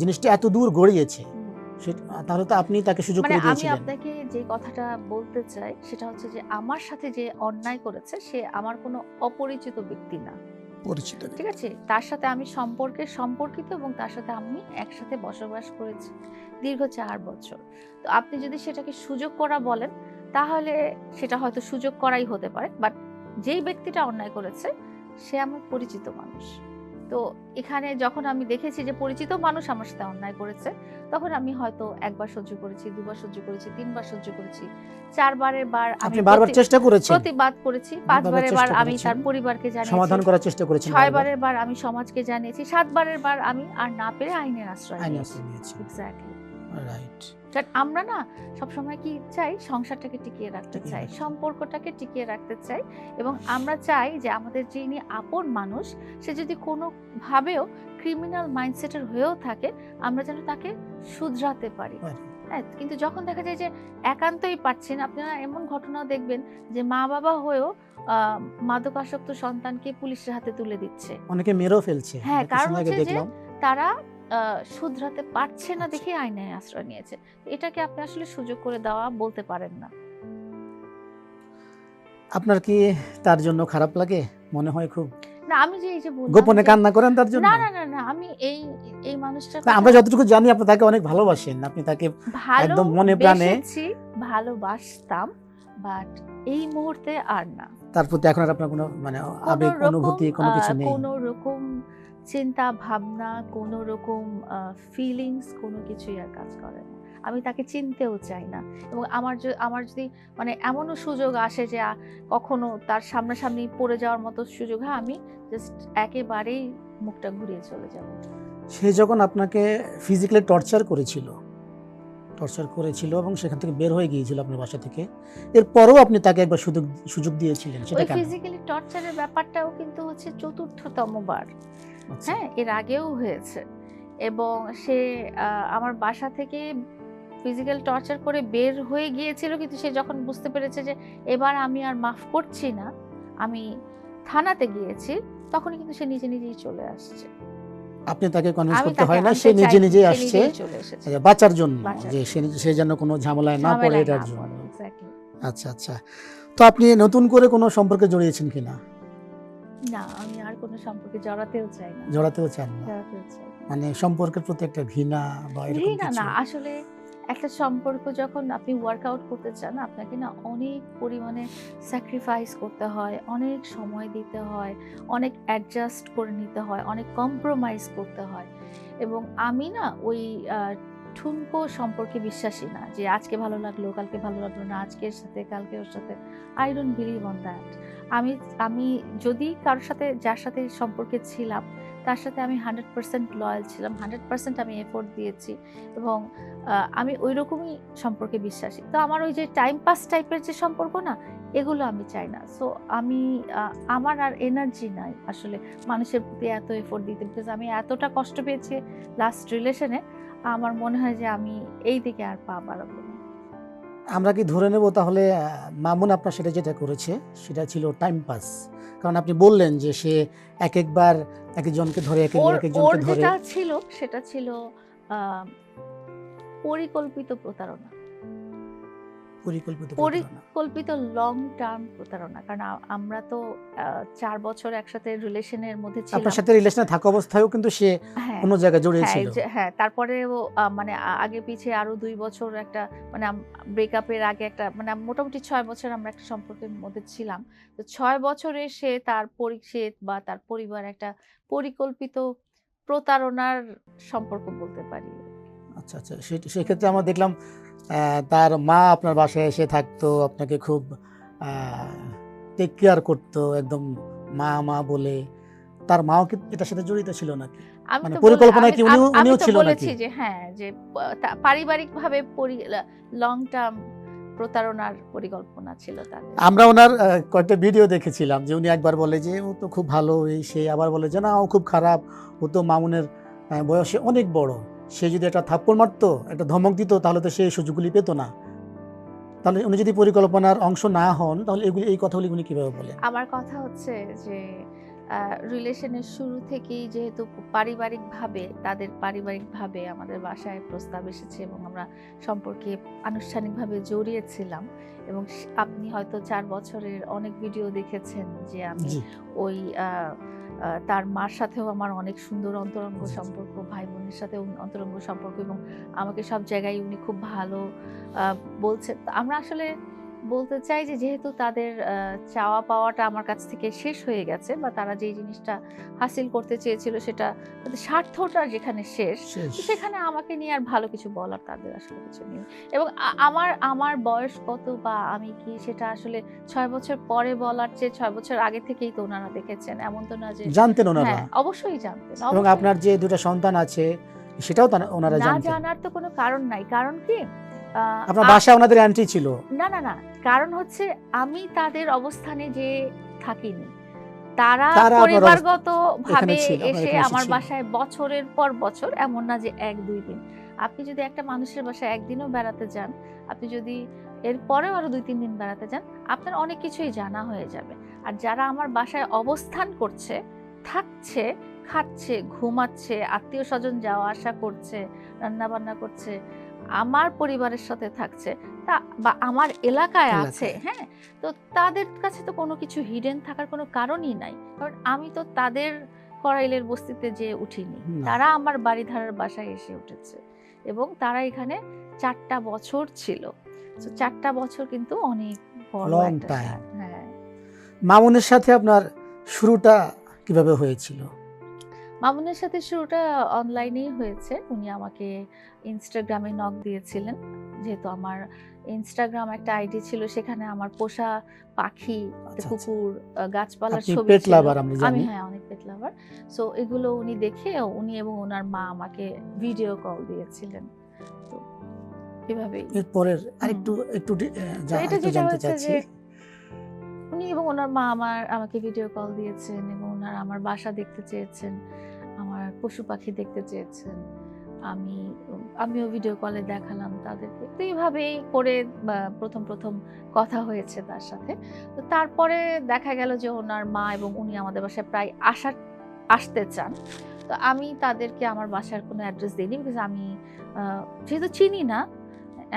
জিনিসটা এত দূর গড়িয়েছে। তাহলে তো আপনি তাকে সুযোগ করে দিয়েছিলেন।
আমি আপনাকে যে কথাটা বলতে চাই সেটা হচ্ছে যে আমার সাথে যে অন্যায় করেছে, সে আমার কোনো অপরিচিত ব্যক্তি না,
পরিচিত,
ঠিক আছে? তার সাথে আমি সম্পর্কিত এবং তার সাথে আমি একসাথে বসবাস করেছি দীর্ঘ 4 বছর। তো আপনি যদি সেটাকে সুযোগ করা বলেন, তাহলে সেটা হয়তো সুযোগ করাই হতে পারে, বাট যেই ব্যক্তিটা অন্যায় করেছে সে আমার পরিচিত মানুষ। তো এখানে যখন আমি দেখেছি যে পরিচিত মানুষ আমার সাথে অন্যায় করেছে, তখন আমি হয়তো একবার সহ্য করেছি, দুবার সহ্য করেছি, 3বার সহ্য করেছি, 4বারের বার আমি
বারবার চেষ্টা করেছি,
প্রতিবাদ করেছি, 5বারের বার আমি তার পরিবারকে জানিয়েছি,
সমাধান করার চেষ্টা করেছি,
6বারের বার আমি সমাজকে জানিয়েছি, 7বারের বার আমি আর না পেরে আইনের আশ্রয় নিয়েছি। Exactly, right. কারণ আমরা না সবসময় কি চাই, সংসারটাকে টিকিয়ে রাখতে চাই, সম্পর্কটাকে টিকিয়ে রাখতে চাই, এবং আমরা চাই যে আমাদের যিনি আপন মানুষ, সে যদি কোনো ভাবেও ক্রিমিনাল মাইন্ডসেটের হয়েও থাকে, আমরা যেন তাকে শুধরাতে পারি। হ্যাঁ, কিন্তু যখন দেখা যায় যে একান্তই পারছেন, আপনারা এমন ঘটনাও দেখবেন যে মা বাবা হয়েও মাদকাসক্ত সন্তানকে পুলিশের হাতে তুলে দিচ্ছে,
অনেকে মেরেও ফেলছে।
হ্যাঁ, কারণ হচ্ছে যে তারা শুধরাতে পারছে না দেখে আইনের আশ্রয় নিয়েছে। এটাকে আপনি আসলে সুযোগ করে দেওয়া বলতে পারেন না।
আপনার কি তার জন্য খারাপ লাগে? মনে হয় খুব?
না, আমি যে এই যে বললাম,
গোপনে কান্না করেন তার জন্য?
না, আমি এই মানুষটা,
আমরা যতটুকু জানি আপনি তাকে অনেক ভালোবাসেন, আপনি তাকে একদম মনে প্রাণে
ভালোবাসতাম, বাট এই মুহূর্তে আর না।
তার প্রতি এখন আর আপনার কোনো মানে আবেগ, অনুভূতি কোনো কিছু নেই? কোনো
রকম চিন্তা ভাবনা, কোনো রকম ফিলিংস, কোনো কিছুই আর কাজ করে না। আমি তাকে চিনতেও চাই না, এবং আমার যদি মানে এমনও সুযোগ আসে যে কখনো তার সামনাসামনি পড়ে যাওয়ার মতো সুযোগ হয়, আমি জাস্ট একেবারেই মুখটা ঘুরিয়ে চলে যাব।
সে যখন আপনাকে ফিজিক্যালি টর্চার করেছিল এবং সেখান থেকে বের হয়ে গিয়েছিল আপনার বাসা থেকে, এরপরও আপনি তাকে একবার সুযোগ দিয়েছিলেন, সেটা কেন?
ফিজিক্যালি টর্চারের ব্যাপারটাও কিন্তু হচ্ছে 4র্থতম বার। হ্যাঁ, এর আগেও হয়েছে, এবং সে আমার বাসা থেকে ফিজিক্যাল টর্চার করে বের হয়ে গিয়েছিল, কিন্তু সে যখন বুঝতে পেরেছে যে এবার আমি আর মাফ করছি না, আমি থানাতে গিয়েছি, তখনই কিন্তু সে নিজেই চলে আসছে।
আপনি তাকে কনভিন্স
আমি
করতে
তাকে
হয় না,
আনতে
সে নিজে
চাইনি,
নিজেই
সে
আসছে
নিজেই চলে এসেছে।
বাঁচার জন্য,
বাঁচার
যে সে যেন কোনো ঝামেলায় না পড়ে
ঝামেলায় না
এটার জন্য।
পড়ে, এক্স্যাক্টলি।
আচ্ছা আচ্ছা। তো আপনি নতুন করে কোনো সম্পর্কে জড়িয়েছেন কিনা?
না, আমি আর কোনো সম্পর্কে জড়াতেও চাই না।
জড়াতেও চান না?
জড়াতেও চাই না।
মানে সম্পর্কের প্রতি একটা ঘৃণা বা এরকম
ঘৃণা
কিছু?
না, আসলে একটা সম্পর্ক যখন আপনি ওয়ার্কআউট করতে চান, আপনাকে না অনেক পরিমাণে স্যাক্রিফাইস করতে হয়, অনেক সময় দিতে হয়, অনেক অ্যাডজাস্ট করে নিতে হয়, অনেক কম্প্রোমাইজ করতে হয়। এবং আমি না ওই ঠুনকো সম্পর্কে বিশ্বাসী না, যে আজকে ভালো লাগলো কালকে ভালো লাগলো না, আজকে এর সাথে কালকে ওর সাথে। I don't believe on that. আমি আমি যদি কারোর সাথে, যার সাথে সম্পর্কে ছিলাম, তার সাথে আমি 100% লয়াল ছিলাম, 100% আমি এফোর্ট দিয়েছি, এবং আমি ওই রকমই সম্পর্কে বিশ্বাসী। তো আমার ওই যে টাইম পাস টাইপের যে সম্পর্ক না, এগুলো আমি চাই না। সো আমি আমার আর এনার্জি নাই আসলে মানুষের প্রতি এত এফোর্ট দিতে, বিকজ আমি এতটা কষ্ট পেয়েছি লাস্ট রিলেশনে। আমার মনে হয় যে আমি এই দিকে আর পা বাড়াবো না।
আমরা কি ধরে নেব তাহলে মামুন আপনার সেটা যেটা করেছে সেটা ছিল টাইম পাস? কারণ আপনি বললেন যে সে একবার একজনকে ধরে,
ওর
একজনকে ধরে।
যেটা ছিল সেটা ছিল আহ, পরিকল্পিত প্রতারণা,
পরিকল্পিত প্রতারণা।
পরিকল্পিত লং টার্ম প্রতারণা। কারণ আমরা তো 4 বছর একসাথে রিলেশনের মধ্যে
আপনার
ছিলাম।
সাথে রিলেশনে থাকা অবস্থায়ও কিন্তু সে
হ্যাঁ,
অন্য জায়গায়
হ্যাঁ,
জড়িয়েছিল।
হ্যাঁ, তারপরেও মানে আগে পিছে আরো 2 বছর একটা, মানে ব্রেকআপের আগে একটা, মানে মোটামুটি 6 বছর আমরা একটা সম্পর্কের মধ্যে ছিলাম। তো 6 বছরে সে তার বা তার পরিবার একটা পরিকল্পিত প্রতারণার সম্পর্ক বলতে পারি।
আচ্ছা আচ্ছা। সেক্ষেত্রে আমরা দেখলাম তার মা আপনার বাসায় এসে থাকতো, আপনাকে খুব টেক কেয়ার করতো, একদম মা মা বলে। তার মাও কি এটার সাথে জড়িত ছিল নাকি?
আমি
মানে
তো
পরিকল্পনায় কি উনিও
আমি তো
ছিল
বলেছি
নাকি?
যে হ্যাঁ, যে পারিবারিকভাবে লং টার্ম প্রতারণার পরিকল্পনা ছিল তাদের।
আমরা ওনার কয়েকটা ভিডিও দেখেছিলাম যে উনি একবার বলে যে ও তো খুব ভালো, এই সে আবার বলে যে না ও খুব খারাপ, ও তো মামুনের বয়সে অনেক বড়, সে যদি একটা থাপ্পড় মারতো, একটা ধমক দিত, তাহলে তো সে সুযোগগুলি পেত না। তাহলে উনি যদি পরিকল্পনার অংশ না হন, তাহলে এই কথাগুলি উনি কিভাবে বলেন?
আমার কথা হচ্ছে যে রিলেশনের শুরু থেকেই যেহেতু পারিবারিকভাবে আমাদের বাসায় প্রস্তাব এসেছে এবং আমরা সম্পর্কে আনুষ্ঠানিকভাবে জড়িয়েছিলাম, এবং আপনি হয়তো 4 বছরের অনেক ভিডিও দেখেছেন যে আমি
জি।
ওই তার মার সাথেও আমার অনেক সুন্দর অন্তরঙ্গ সম্পর্ক, ভাই বোনের সাথেও অন্তরঙ্গ সম্পর্ক, এবং আমাকে সব জায়গায় উনি খুব ভালো বলছে। আমরা আসলে বলতে চাই যে যেহেতু তাদের চাওয়া পাওয়াটা আমার কাছ থেকে শেষ হয়ে গেছে, বা তারা যে জিনিসটা হাসিল করতে চেয়েছিল সেটা, তাদের স্বার্থটা যেখানে শেষ, তো সেখানে আমাকে নিয়ে আর ভালো কিছু বলার তাদের আসলে কিছু নেই। এবং আমার বয়স কত বা আমি কি, সেটা আসলে 6 বছর পরে বলার চেয়ে 6 বছর আগে থেকেই তো ওনারা দেখেছেন, এমন তো না যে।
জানতেন ওনারা?
হ্যাঁ, অবশ্যই জানতেন।
এবং আপনার যে দুটো সন্তান আছে সেটাও ওনারা
না
জানতেন?
জানার তো কোনো কারণ নাই। কারণ কি,
আপনার বাসায় ওনাদের এন্ট্রি ছিল?
না, না, না। কারণ হচ্ছে আমি তাদের অবস্থানে যে থাকিনি। তারা পরিবারগতভাবে এসে আমার বাসায় বছরের পর বছর, এমন না যে ১-২ দিন। আপনি যদি একটা মানুষের বাসায় একদিনও বেড়াতে যান, আপনি যদি এরপরেও আরো ২-৩ দিন বেড়াতে যান, আপনার অনেক কিছুই জানা হয়ে যাবে। আর যারা আমার বাসায় অবস্থান করছে, থাকছে, খাচ্ছে, ঘুমাচ্ছে, আত্মীয়স্বজন যাওয়া আসা করছে, রান্নাবান্না করছে, আমার পরিবারের সাথে থাকছে, বা আমার এলাকায় আছে, হ্যাঁ, তো তাদের কাছে তো কোনো কিছু হিডেন থাকার কোনো কারণই নাই। কারণ আমি তো তাদের করাইলের বস্তিতে যেয়ে উঠিনি, তারা আমার বাড়িধারার বাসায় এসে উঠেছে, এবং তারা এখানে 4টা বছর ছিল। 4টা বছর কিন্তু অনেক বড় একটা। হ্যাঁ।
মামুনের সাথে আপনার শুরুটা কিভাবে হয়েছিল?
মামুনের সাথে শুরুটা অনলাইনেই হয়েছে। উনি আমাকে ইনস্টাগ্রামে নক দিয়েছিলেন। যেহেতু আমার ইনস্টাগ্রাম একটা আইডি ছিল, সেখানে আমার পোষা পাখি, কুকুর, গাছপালার ছবি
পেট
ছিল।
লাভার আমরা জানি।
হ্যাঁ, অনেক পেট লাভার। সো এগুলো উনি দেখে উনি এবং ওনার মা আমাকে ভিডিও কল দিয়েছিলেন। তো এভাবেই।
এরপরের আরেকটু জানতে চাচ্ছি।
উনি এবং ওনার মা আমাকে ভিডিও কল দিয়েছেন, এবং ওনারা আমার বাসা দেখতে চেয়েছেন, আমার পশু পাখি দেখতে চেয়েছেন। আমিও ভিডিও কলে দেখালাম তাদেরকে। তো এইভাবেই করে প্রথম কথা হয়েছে তার সাথে। তো তারপরে দেখা গেল যে ওনার মা এবং উনি আমাদের বাসায় প্রায় আসার আসতে চান, তো আমি তাদেরকে আমার বাসার কোনো অ্যাড্রেস দিইনি, বিকজ আমি যেহেতু চিনি না।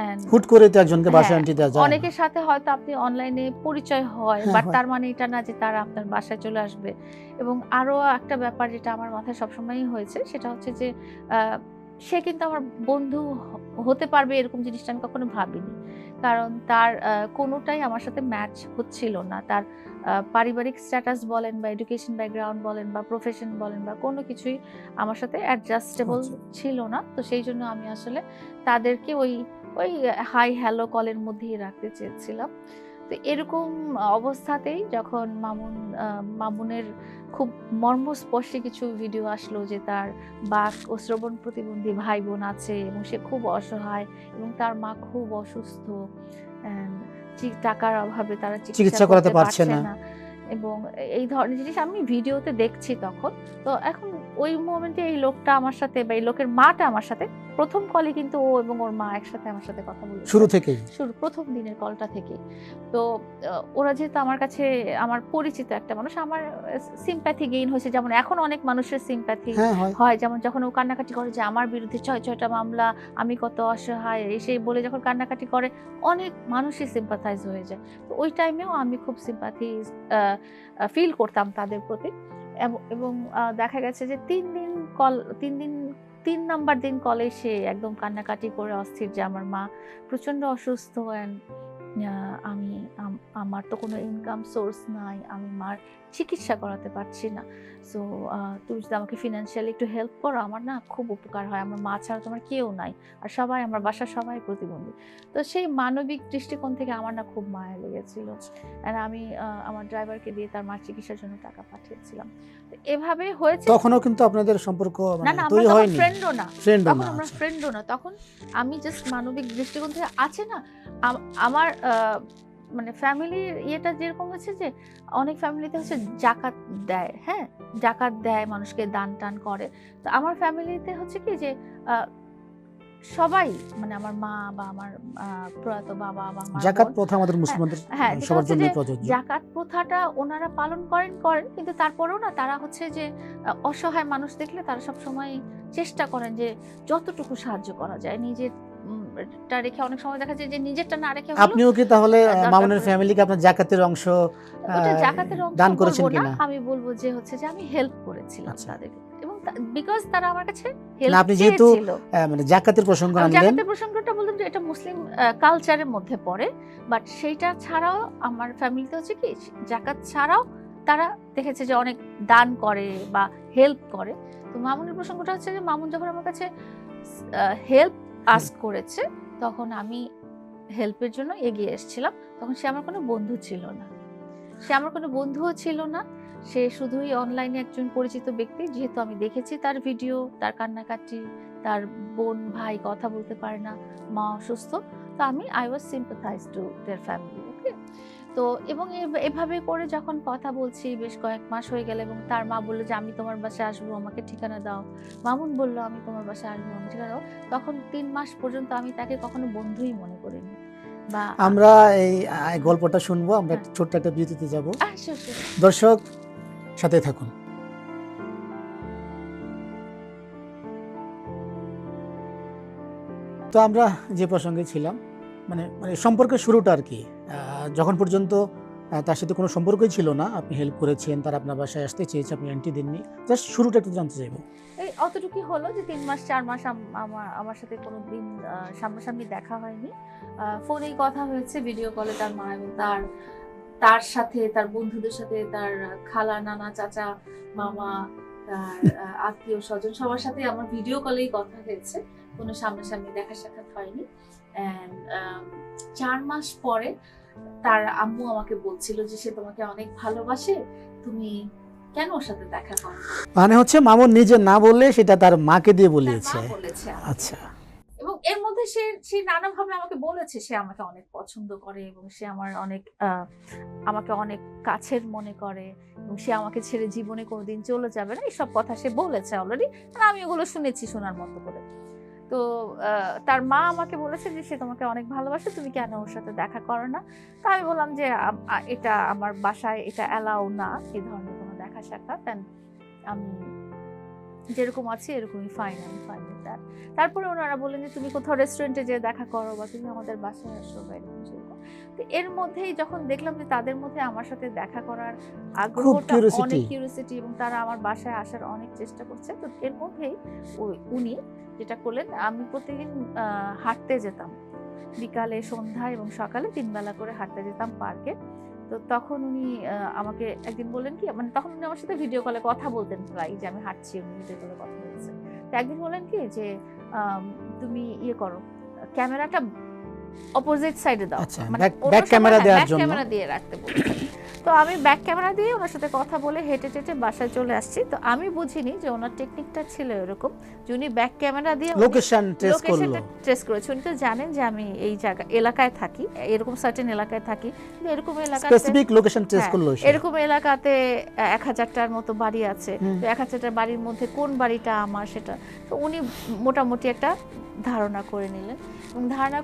And
হুট করে তো একজনকে বাসায়
হ্যাঁ,
আনতে দেওয়া যায় না।
অনেকের সাথে হয়তো আপনি অনলাইনে পরিচয় হয়,
হ্যাঁ,
বাট
হয়।
তার মানে এটা না যে তারা আপনার বাসায় চলে আসবে। এবং আরো একটা ব্যাপার যেটা আমার মাথায় সবসময়ই হয়েছে, সেটা হচ্ছে যে সে কিন্তু আমার বন্ধু হতে পারবে এরকম জিনিসটা আমি কখনো ভাবিনি। কারণ তার কোনোটাই আমার সাথে ম্যাচ হচ্ছিল না। তার পারিবারিক স্ট্যাটাস বলেন বা এডুকেশন ব্যাকগ্রাউন্ড বলেন বা প্রফেশন বলেন বা কোনো কিছুই আমার সাথে অ্যাডজাস্টেবল
আচ্ছা।
ছিল না। তো সেই জন্য আমি আসলে তাদেরকে ওই ওই হাই হ্যালো কলের মধ্যেই রাখতে চেয়েছিলাম। তো এরকম অবস্থাতেই যখন মামুনের খুব মর্মস্পর্শী কিছু ভিডিও আসলো যে তার বাক ও শ্রবণ প্রতিবন্ধী ভাই বোন আছে এবং সে খুব অসহায় এবং তার মা খুব অসুস্থ, and টাকার অভাবে তারা চিকিৎসা
চিকিৎসা করাতে
করতে
পারছে
পারছে
না।
না। এবং এই ধরনের জিনিস আমি ভিডিওতে দেখছি তখন। তো এখন ওই মোমেন্টে এই লোকটা আমার সাথে বা এই লোকের মাটা আমার সাথে প্রথম কলে কিন্তু ও এবং ওর মা একসাথে আমার সাথে কথা বলেছে।
শুরু থেকেই।
প্রথম দিনের কলটা থেকেই। তো ওরা যেহেতু আমার কাছে আমার পরিচিত একটা মানুষ, আমার সিম্প্যাথি গেইন হয়েছে। যেমন এখন অনেক মানুষের সিম্প্যাথি
হ্যাঁ, হয়।
হয়। যেমন যখন ও কান্নাকাটি করে যে আমার বিরুদ্ধে ৬টা মামলা, আমি কত অসহায়, এই সেই বলে যখন কান্নাকাটি করে অনেক মানুষই সিম্পাথাইজ হয়ে যায়। তো ওই টাইমেও আমি খুব সিম্প্যাথি ফিল করতাম তাদের প্রতি। এবং দেখা গেছে যে ৩ নাম্বার দিন কলে সে একদম কান্নাকাটি করে অস্থির যে আমার মা প্রচন্ড অসুস্থ, অ্যান্ড আমার তো কোনো ইনকাম সোর্স নাই, আমি মার চিকিৎসা করাতে পারছি না। সো তুমি যদি আমাকে ফিনান্সিয়ালি একটু হেল্প করো, আমার না খুব উপকার হয়, আমার মা ছাড়া তোমার কেউ নাই, আর সবাই আমার বাসার সবাই প্রতিবন্ধী। তো সেই মানবিক দৃষ্টিকোণ থেকে আমার না খুব মায়া লেগেছিল, আর আমি আমার ড্রাইভারকে দিয়ে তার মার চিকিৎসার জন্য টাকা পাঠিয়েছিলাম। তো এভাবে হয়েছে।
তখনও কিন্তু আপনাদের সম্পর্ক
না
মানে
না, আমরা
তৈরি
তখন
হয়নি।
ফ্রেন্ডও না।
ফ্রেন্ডও
তখন
না।
আমরা
আচ্ছা।
ফ্রেন্ডও না। তখন আমি জাস্ট মানবিক দৃষ্টিকোণ থেকে আছে না, আমার মানে ফ্যামিলির ইয়েটা যেরকম হচ্ছে যে অনেক ফ্যামিলিতে হচ্ছে জাকাত দেয়, হ্যাঁ? জাকাত দেয়, মানুষকে দান-টান করে। তো আমার ফ্যামিলিতে হচ্ছে কি যে আ সবাই, মানে আমার মা বা আমার প্রয়াত বাবা বা আমার
যাকাত
বোন,
প্রথা আমাদের
হ্যাঁ,
মুসলমানদের
হ্যাঁ, যেটা
সবার
হচ্ছে
জন্যই
যে
প্রযোজ্য।
জাকাত প্রথাটা ওনারা পালন করেন, কিন্তু তারপরেও না তারা হচ্ছে যে অসহায় মানুষ দেখলে তারা সবসময় চেষ্টা করেন যে যতটুকু সাহায্য করা যায়। নিজের টা রেখে অনেক সময় দেখা যায় যে নিজেরটা না রেখে হলেও
আপনিও কি তাহলে
দরকার
মামুনের
পড়ে।
ফ্যামিলিকে আপনার যাকাতের অংশ
ওটা জাকাতের অংশ
দান
বলব
করেছেন
না।
কিনা?
আমি বলব যে হচ্ছে যে আমি হেল্প করেছিলাম
আচ্ছা।
তাদেরকে। এবং বিকজ তারা আমার কাছে
না,
হেল্প
আপনি যেহেতু
চেয়েছিল।
মানে যাকাতের প্রসঙ্গ
আমি
আনলেন।
জাকাতের প্রসঙ্গটা বললাম যে এটা মুসলিম কালচারের মধ্যে পড়ে। বাট সেইটা ছাড়াও আমার ফ্যামিলিতে হচ্ছে কি জাকাত ছাড়াও তারা দেখেছে যে অনেক দান করে বা হেল্প করে। তো মামুনের প্রসঙ্গটা হচ্ছে যে মামুন যখন আমার কাছে হেল্প আস্ক করেছে, তখন আমি হেল্পের জন্য এগিয়ে এসেছিলাম। তখন সে আমার কোনো বন্ধু ছিল না। সে আমার কোনো বন্ধুও ছিল না। সে শুধুই অনলাইনে একজন পরিচিত ব্যক্তি। যেহেতু আমি দেখেছি তার ভিডিও, তার কান্নাকাটি, তার বোন ভাই কথা বলতে পারে না, মা অসুস্থ। তো আমি I was sympathize to their family, ওকে? তো এবং এভাবে করে যখন কথা বলছি বেশ কয়েক মাস হয়ে গেল এবং তার মা বলল যে, "আমি তোমার বাসায় আসবো, আমাকে ঠিকানা দাও।" মামুন বলল, "আমি তোমার বাসায় আসবো, আমাকে ঠিকানা দাও।" তখন ৩ মাস পর্যন্ত আমি তাকে কখনো বন্ধুই মনে করিনি। বা
আমরা এই গল্পটা শুনবো। আমরা
হ্যাঁ।
ছোট্ট একটা বিরতিতে যাব।
Sure, sure.
দর্শক সাথে থাকুন। তো আমরা যে প্রসঙ্গে ছিলাম, মানে মানে সম্পর্কের শুরুটা আর কি। যখন পর্যন্ত তার সাথে কোনো সম্পর্কই ছিল না, আপনি হেল্প করেছেন, তারা আপনার বাসায় আসতে চেয়েছে, আপনি এন্ট্রি দেননি। জাস্ট শুরুটা একটু জানতে চাইবো।
এই অতটুকুই হলো যে ৩ মাস ৪ মাস আমার সাথে কোনোদিন সামনাসামনি দেখা হয়নি। ফোনেই কথা হয়েছে, ভিডিও কলে তার মা এবং তার সাথে, তার বন্ধুদের সাথে, তার খালা, নানা, চাচা, মামা, তার আত্মীয়-স্বজন সবার সাথে আমার ভিডিও কলেই কথা হয়েছে। কোনো সামনাসামনি দেখা সাক্ষাৎ হয়নি। অ্যান্ড ৪ মাস পরে তার আম্মু আমাকে বলছিল যে সে তোমাকে অনেক ভালোবাসে, তুমি কেন ওর সাথে দেখা করো না?
মানে হচ্ছে মামুন নিজে না বললে সেটা তার মাকে দিয়ে
তার
বলিয়েছে।
মা বলেছে আমাকে।
আচ্ছা।
এবং এর মধ্যে সে নানাভাবে আমাকে বলেছে সে আমাকে অনেক পছন্দ করে এবং সে আমার অনেক আমাকে অনেক কাছের মনে করে এবং সে আমাকে ছেড়ে জীবনে কোনোদিন চলে যাবে না, এইসব কথা সে বলেছে অলরেডি। আর আমি ওগুলো শুনেছি শোনার মতো করে। তো তার মা আমাকে বলেছে যে সে তোমাকে অনেক ভালোবাসে, তুমি কেন ওর সাথে দেখা করো না? তো আমি বললাম যে এটা আমার বাসায় এটা অ্যালাউ না, এই ধরনের কোনো দেখা সাক্ষাৎ। আমি যেরকম আছি এরকমই ফাইন, আমি ফাইন উইথ দ্যাট। তারপরে ওনারা বললেন যে তুমি কোথাও রেস্টুরেন্টে যেয়ে দেখা করো বা তুমি আমাদের বাসায় আসো বা এরকম সেরকম। তো এর মধ্যেই যখন দেখলাম যে তাদের মধ্যে আমার সাথে দেখা করার আগ্রহটা
curiosity।
অনেক কিউরিওসিটি, এবং তারা আমার বাসায় আসার অনেক চেষ্টা করছে, তো এর মধ্যেই উনি যেটা করলেন, আমি প্রতিদিন হাঁটতে যেতাম, বিকালে, সন্ধ্যা এবং সকালে 3 বেলা করে হাঁটতে যেতাম পার্কে। তো তখন উনি আমাকে একদিন বললেন কি, মানে তখন উনি আমার সাথে ভিডিও কলে কথা বলতেন প্রায়, যে আমি হাঁটছি, উনি ভিডিও কলে কথা বলছেন। তো একদিন বললেন কি যে তুমি ইয়ে করো, ক্যামেরাটা অপোজিট সাইডে দাও,
আচ্ছা,
মানে
ব্যাক ক্যামেরা দেওয়ার জন্য।
ক্যামেরা দিয়ে রাখতে বলছেন। তো আমি ব্যাক ক্যামেরা দিয়ে ওনার সাথে কথা বলে হেঁটে টেটে বাসায় চলে আসছি। তো আমি বুঝিনি যে ওনার টেকনিকটা ছিল এরকম, যে উনি ব্যাক ক্যামেরা দিয়ে
লোকেশন ট্রেস করলো।
লোকেশনটা ট্রেস করেছে। উনি তো জানেন যে আমি এই জায়গা এলাকায় থাকি, এরকম সার্টেন এলাকায় থাকি, কিন্তু এরকম এলাকাতে
স্পেসিফিক লোকেশন ট্রেস করলো সে।
এরকম এলাকাতে 1000টার মতো বাড়ি আছে, তো 1000টার বাড়ির মধ্যে কোন বাড়িটা আমার সেটা, তো উনি মোটামুটি একটা ধারণা করে নিলেন। এবং ধারণা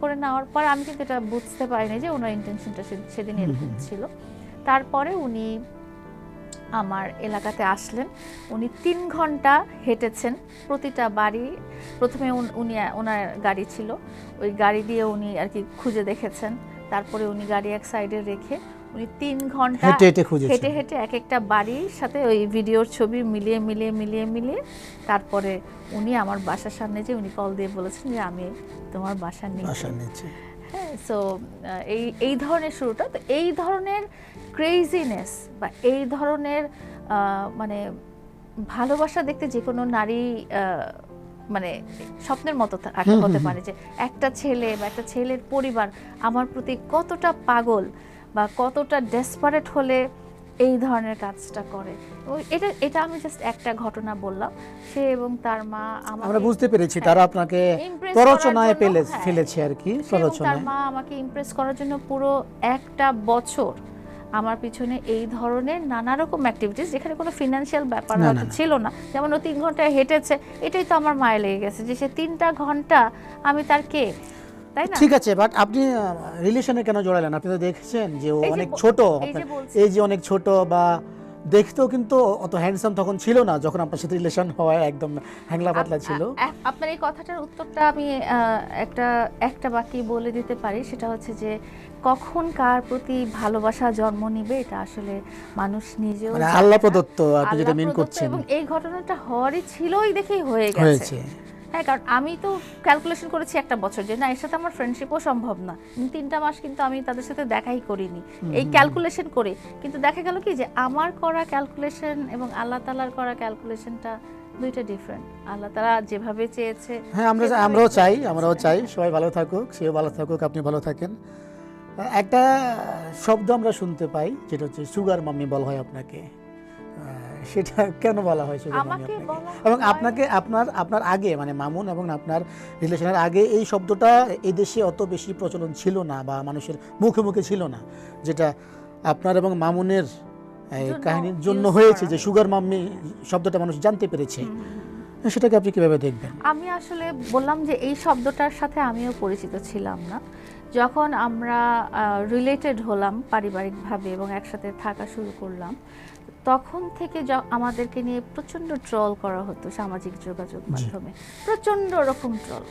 করে নেওয়ার পর আমি কিন্তু এটা বুঝতে পারিনি যে ওনার ইন্টেনশনটা সেদিন এরকম ছিল। তারপরে উনি আমার এলাকাতে আসলেন, উনি 3 ঘন্টা হেঁটেছেন প্রতিটা বাড়ি। প্রথমে উনি ওনার গাড়ি ছিল, ওই গাড়ি দিয়ে উনি আর কি খুঁজে দেখেছেন। তারপরে উনি গাড়ি এক সাইডে রেখে উনি 3 ঘন্টা হেঁটে হেঁটে এক একটা বাড়ির সাথে ওই ভিডিওর ছবি মিলিয়ে তারপরে উনি আমার বাসার সামনে যে উনি কল দিয়ে বলেছেন যে আমি তোমার বাসার নিচে। হ্যাঁ, সো এই ধরনের শুরুটা। তো এই ধরনের ক্রেজিনেস বা এই ধরনের মানে ভালোবাসা দেখতে যে কোনো নারী মানে স্বপ্নের মতো হতে পারে, যে একটা ছেলে বা একটা ছেলের পরিবার আমার প্রতি কতটা পাগল বা কতটা ডেসপারেট হলে এই ধরনের কাজটা করে। এটা আমি জাস্ট একটা ঘটনা বললাম। সে এবং তার মা
আমরা বুঝতে পেরেছি তারা আপনাকে প্ররোচনায় ফেলেছে আর কি।
তার মা আমাকে ইমপ্রেস করার জন্য পুরো একটা বছর আমার পিছনে এই ধরনের নানা রকম অ্যাক্টিভিটিস, যেখানে কোনো ফিনান্সিয়াল ব্যাপার হয়তো ছিল না, যেমন ও 3 ঘন্টা হেঁটেছে, এটাই তো আমার মায়ে লেগে গেছে যে সে 3টা ঘন্টা আমি তার কে, তাই না?
ঠিক আছে, বাট আপনি রিলেশনে কেন জড়ালেন? আপনি তো দেখছেন যে ও অনেক ছোট, এই যে অনেক ছোট, বা দেখতেও কিন্তু অত হ্যান্ডসাম তখন ছিল না যখন আপনার সাথে রিলেশন হয়, একদম হ্যাংলা পাতলা ছিল।
আপনার এই কথাটার উত্তরটা আমি একটা বাক্যে বলে দিতে পারি, সেটা হচ্ছে যে কখন কার প্রতি ভালোবাসা জন্ম নিবে এটা আসলে মানুষ নিজেও,
মানে আল্লাহ প্রদত্ত, আপনি যেটা মিন করছেন।
এবং এই ঘটনাটা হওয়ারই ছিলই দেখেই হয়ে গেছে। হ্যাঁ, কারণ আমি তো ক্যালকুলেশন করেছি একটা বছর, যে না এর সাথে আমার ফ্রেন্ডশিপও সম্ভব না। 3টা মাস কিন্তু আমি তাদের সাথে দেখাই করিনি এই ক্যালকুলেশন করে। কিন্তু দেখা গেল কি যে আমার করা ক্যালকুলেশন এবং আল্লাহ তাআলার করা ক্যালকুলেশনটা দুইটা ডিফারেন্ট। আল্লাহ তাআলা যেভাবে চেয়েছে,
হ্যাঁ, আমরাও চাই সবাই ভালো থাকুক, সেও ভালো থাকুক, আপনি ভালো থাকেন। একটা শব্দ আমরা শুনতে পাই, যেটা হচ্ছে সুগার মাম্মি বলা হয় আপনাকে। সেটা কেন বলা হয় সুগার মাম্মি আপনাকে? এবং আপনাকে আপনার আগে, মানে মামুন এবং আপনার রিলেশনের আগে এই শব্দটা এই দেশে অত বেশি প্রচলন ছিল না, বা মানুষের মুখে মুখে ছিল না, যেটা আপনার এবং মামুনের কাহিনীর জন্য হয়েছে, যে সুগার মাম্মি শব্দটা মানুষ জানতে পেরেছে। সেটাকে আপনি কিভাবে দেখবেন?
আমি আসলে বললাম যে এই শব্দটার সাথে আমিও পরিচিত ছিলাম না। যখন আমরা রিলেটেড হলাম পারিবারিকভাবে এবং একসাথে থাকা শুরু করলাম, তখন থেকে আমাদেরকে নিয়ে প্রচণ্ড ট্রল করা হতো সামাজিক যোগাযোগ মাধ্যমে, প্রচণ্ড রকম ট্রল,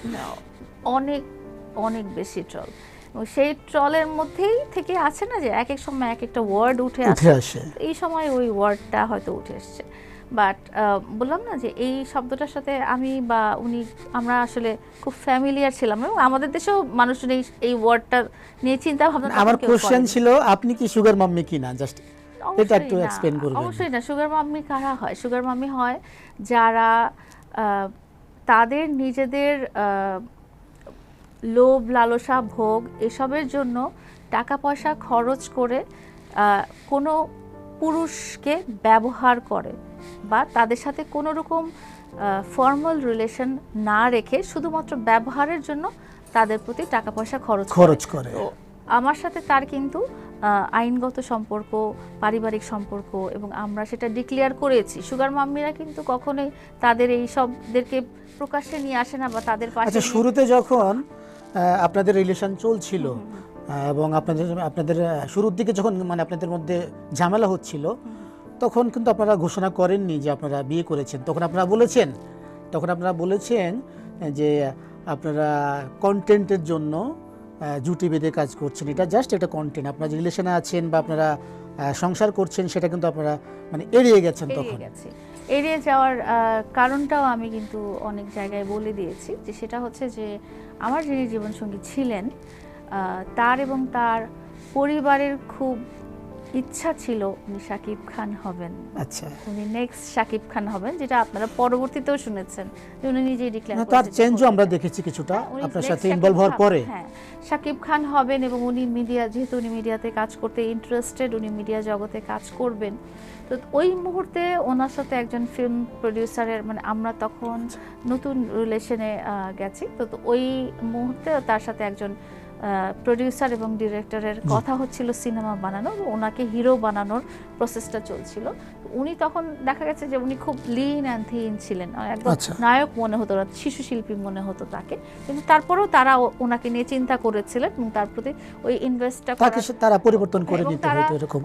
অনেক অনেক বেশি ট্রল। সেই ট্রলের মধ্যেই থেকে আছে না যে এক এক সময় এক একটা ওয়ার্ড উঠে আসে, এই সময় ওই ওয়ার্ডটা হয়তো উঠে আসছে। বাট বললাম না যে এই শব্দটার সাথে আমি বা উনি আমরা আসলে খুব ফ্যামিলিয়ার ছিলাম, এবং আমাদের দেশেও মানুষজন এই ওয়ার্ডটা নিয়ে চিন্তা ভাবনা।
আমার কোশ্চেন ছিল আপনি কি সুগার মাম্মি কিনা, জাস্ট এটা একটু এক্সপ্লেইন করবেন?
অবশ্যই না। সুগার মাম্মি কারা হয়? সুগার মাম্মি হয় যারা তাদের নিজেদের লোভ, লালসা, ভোগ এসবের জন্য টাকা পয়সা খরচ করে কোনো পুরুষকে ব্যবহার করে, বা তাদের সাথে কোনো রকম ফর্মাল রিলেশন না রেখে শুধুমাত্র ব্যবহারের জন্য তাদের প্রতি টাকা পয়সা খরচ করে। তো আমার সাথে তার কিন্তু আইনগত সম্পর্ক, পারিবারিক সম্পর্ক, এবং আমরা সেটা ডিক্লেয়ার করেছি। সুগার মাম্মিরা কিন্তু কখনোই তাদের এই সবদেরকে প্রকাশ্যে নিয়ে আসে না, বা তাদের পাশে।
আচ্ছা, শুরুতে যখন আপনাদের রিলেশন চলছিল এবং আপনাদের শুরুর দিকে যখন মানে আপনাদের মধ্যে ঝামেলা হচ্ছিল, তখন কিন্তু আপনারা ঘোষণা করেননি যে আপনারা বিয়ে করেছেন। তখন আপনারা বলেছেন যে আপনারা কন্টেন্টের জন্য জুটি বেঁধে কাজ করছেন। এটা জাস্ট একটা কন্টেন্ট। আপনারা যে রিলেশনে আছেন বা আপনারা সংসার করছেন সেটা কিন্তু আপনারা মানে এড়িয়ে গেছেন তখন।
এড়িয়ে যাওয়ার কারণটাও আমি কিন্তু অনেক জায়গায় বলে দিয়েছি, যে সেটা হচ্ছে যে আমার যিনি জীবনসঙ্গী ছিলেন তার এবং তার পরিবারের খুব ইচ্ছা ছিল উনি শাকিব খান হবেন।
আচ্ছা,
উনি নেক্সট শাকিব খান হবেন, যেটা আপনারা পরবর্তীতেও শুনেছেন যে উনি নিজেই ডিক্লেয়ার করেছেন।
তার চেঞ্জও আমরা দেখেছি কিছুটা আপনার সাথে ইনভলভ হওয়ার পরে।
হ্যাঁ, শাকিব খান হবেন এবং উনি যেহেতু উনি মিডিয়াতে কাজ করতে ইন্টারেস্টেড, উনি মিডিয়া জগতে কাজ করবেন। তো ওই মুহূর্তে ওনার সাথে একজন ফিল্ম প্রডিউসারের, মানে আমরা তখন নতুন রিলেশনে গেছি, তো ওই মুহূর্তে তার সাথে একজন প্রডিউসার এবং ডিরেক্টরের কথা হচ্ছিল সিনেমা বানানো, ওনাকে হিরো বানানোর প্রসেসটা চলছিল। উনি তখন দেখা গেছে যে উনি খুব লিন অ্যান্ড থিন ছিলেন, একদম নায়ক মনে হতো না, শিশু শিল্পী মনে হতো তাকে, কিন্তু তারপরেও তারা ওনাকে নিয়ে চিন্তা করেছিলেন এবং তার প্রতি ওই ইনভেস্টটা
তারা পরিবর্তন করে নিতে হতো এরকম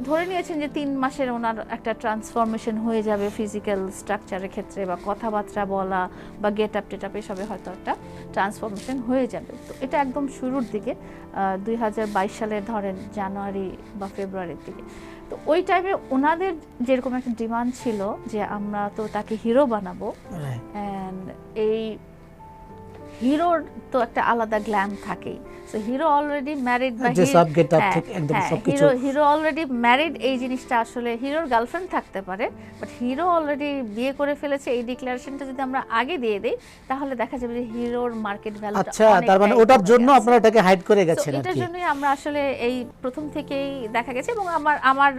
ধরে নিয়েছেন যে 3 মাসের ওনার একটা ট্রান্সফরমেশন হয়ে যাবে ফিজিক্যাল স্ট্রাকচারের ক্ষেত্রে, বা কথাবার্তা বলা বা গেট আপ টেট আপে সবে হয়তো একটা ট্রান্সফরমেশন হয়ে যাবে। তো এটা একদম শুরুর দিকে 2022 সালের ধরেন জানুয়ারি বা ফেব্রুয়ারির দিকে। তো ওই টাইমে ওনাদের যেরকম একটা ডিমান্ড ছিল যে আমরা তো তাকে হিরো বানাবো, এন্ড এই হিরোর তো একটা আলাদা গ্ল্যাম থাকেই। সো হিরো অলরেডি ম্যারিড বা হিরো অলরেডি ম্যারিড, এই জিনিসটা আসলে হিরোর গার্লফ্রেন্ড থাকতে পারে, বাট হিরো অলরেডি বিয়ে করে ফেলেছে, এই ডিক্লারেশনটা যদি আমরা আগে দিয়ে দেই তাহলে দেখা যাবে যে হিরোর মার্কেট ভ্যালুটা অনেক।
আচ্ছা, তার মানে ওটার জন্য আপনারা এটাকে হাইড করে গেছেন।
এটার জন্যই আমরা আসলে এই প্রথম থেকেই দেখা গেছে, এবং আমার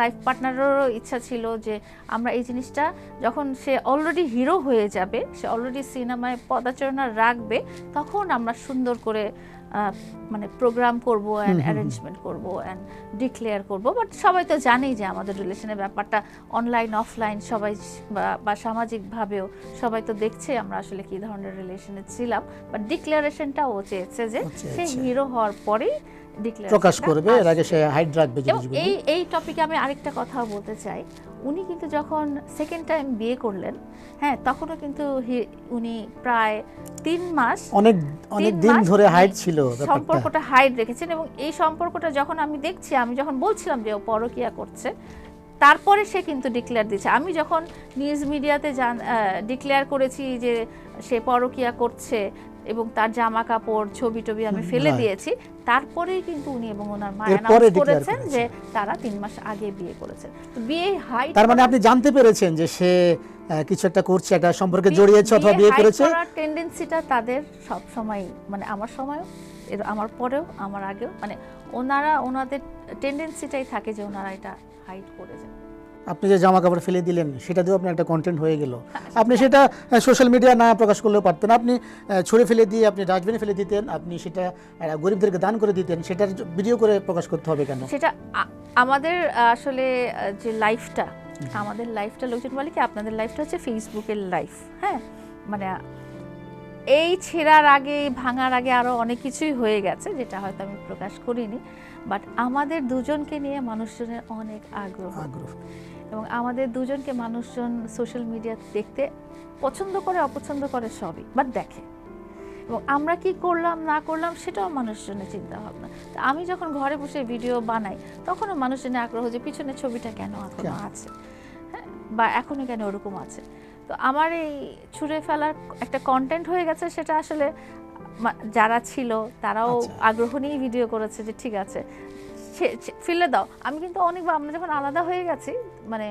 লাইফ পার্টনারেরও ইচ্ছা ছিল যে আমরা এই জিনিসটা যখন সে অলরেডি হিরো হয়ে যাবে, সে অলরেডি সিনেমায় পদাচারণা রাখবে, তখন আমরা সুন্দর করে মানে প্রোগ্রাম করব এন্ড অ্যারেঞ্জমেন্ট করব এন্ড ডিক্লেয়ার করব। বাট সবাই তো জানেই যে আমাদের রিলেশনের ব্যাপারটা অনলাইন অফলাইন সবাই বা সামাজিকভাবেও সবাই তো দেখছে আমরা আসলে কি ধরনের রিলেশনে ছিলাম। বাট ডিক্লারেশনটা ও চেয়েছে যে সে হিরো হওয়ার পরেই
প্রকাশ করবে, এর আগে সে হাইড রাখবে জিনিসগুলো।
এই টপিকে আমি আরেকটা কথা বলতে চাই। উনি কিন্তু যখন সেকেন্ড টাইম বিয়ে করলেন, হ্যাঁ, তখনও কিন্তু উনি প্রায় 3 মাস
অনেক দিন ধরে হাইড ছিল,
সম্পর্কটা হাইড রেখেছেন। এবং এই সম্পর্কটা যখন আমি দেখছি, আমি যখন বলছিলাম যে ও পরকীয়া করছে, তারপরে সে কিন্তু ডিক্লেয়ার দিচ্ছে। আমি যখন নিউজ মিডিয়াতে ডিক্লেয়ার করেছি যে সে পরকীয়া করছে এবং তার জামা কাপড় ছবি টবি আমি ফেলে দিয়েছি, তারপরেই কিন্তু উনি এবং ওনার মা অ্যানাউন্স করেছেন যে তারা 3 মাস আগে বিয়ে করেছেন। তো বিয়ে হাইড,
তার মানে আপনি জানতে পেরেছেন যে সে কিছু একটা করছে, একটা সম্পর্কে জড়িয়েছে অথবা বিয়ে করেছে।
করার টেন্ডেন্সিটা তাদের সব সময়, মানে আমার সময়ও, আমার পরেও, আমার আগেও, মানে ওনাদের টেন্ডেন্সিটাই থাকে যে ওনারা এটা হাইড করে যায়।
আপনি যে জামা কাপড় ফেলে দিলেন সেটা দিয়েও আপনার একটা কন্টেন্ট হয়ে গেল। আপনি সেটা সোশ্যাল মিডিয়া না প্রকাশ করলেও পারতেন, আপনি ছুঁড়ে ফেলে দিয়ে আপনি ডাস্টবিনে ফেলে দিতেন, আপনি সেটা গরিবদেরকে দান করে দিতেন, সেটার ভিডিও করে প্রকাশ করতে হবে কেন?
সেটা আমাদের আসলে যে লাইফটা, আমাদের লাইফটা লোকজন বলে কি আপনাদের লাইফটা হচ্ছে ফেসবুকের লাইফ। হ্যাঁ, মানে এই ছেঁড়ার আগে, ভাঙার আগে আরও অনেক কিছুই হয়ে গেছে যেটা হয়তো আমি প্রকাশ করিনি। বাট আমাদের দুজনকে নিয়ে মানুষজনের অনেক আগ্রহ, এবং আমাদের দুজনকে মানুষজন সোশ্যাল মিডিয়া দেখতে পছন্দ করে অপছন্দ করে সবই, বাট দেখে। এবং আমরা কি করলাম না করলাম সেটাও মানুষজনের চিন্তা ভাবনা। তো আমি যখন ঘরে বসে ভিডিও বানাই তখনও মানুষজনের আগ্রহ যে পিছনে ছবিটা কেন এখনো আছে, হ্যাঁ, বা এখনো কেন ওরকম আছে। তো আমার এই ছুঁড়ে ফেলার একটা কন্টেন্ট হয়ে গেছে, সেটা আসলে যারা ছিল তারাও আগ্রহ নিয়ে ভিডিও করেছে যে ঠিক আছে ফেলে দাও। আমি কিন্তু অনেকবার, আমরা যখন আলাদা হয়ে গেছি, মানে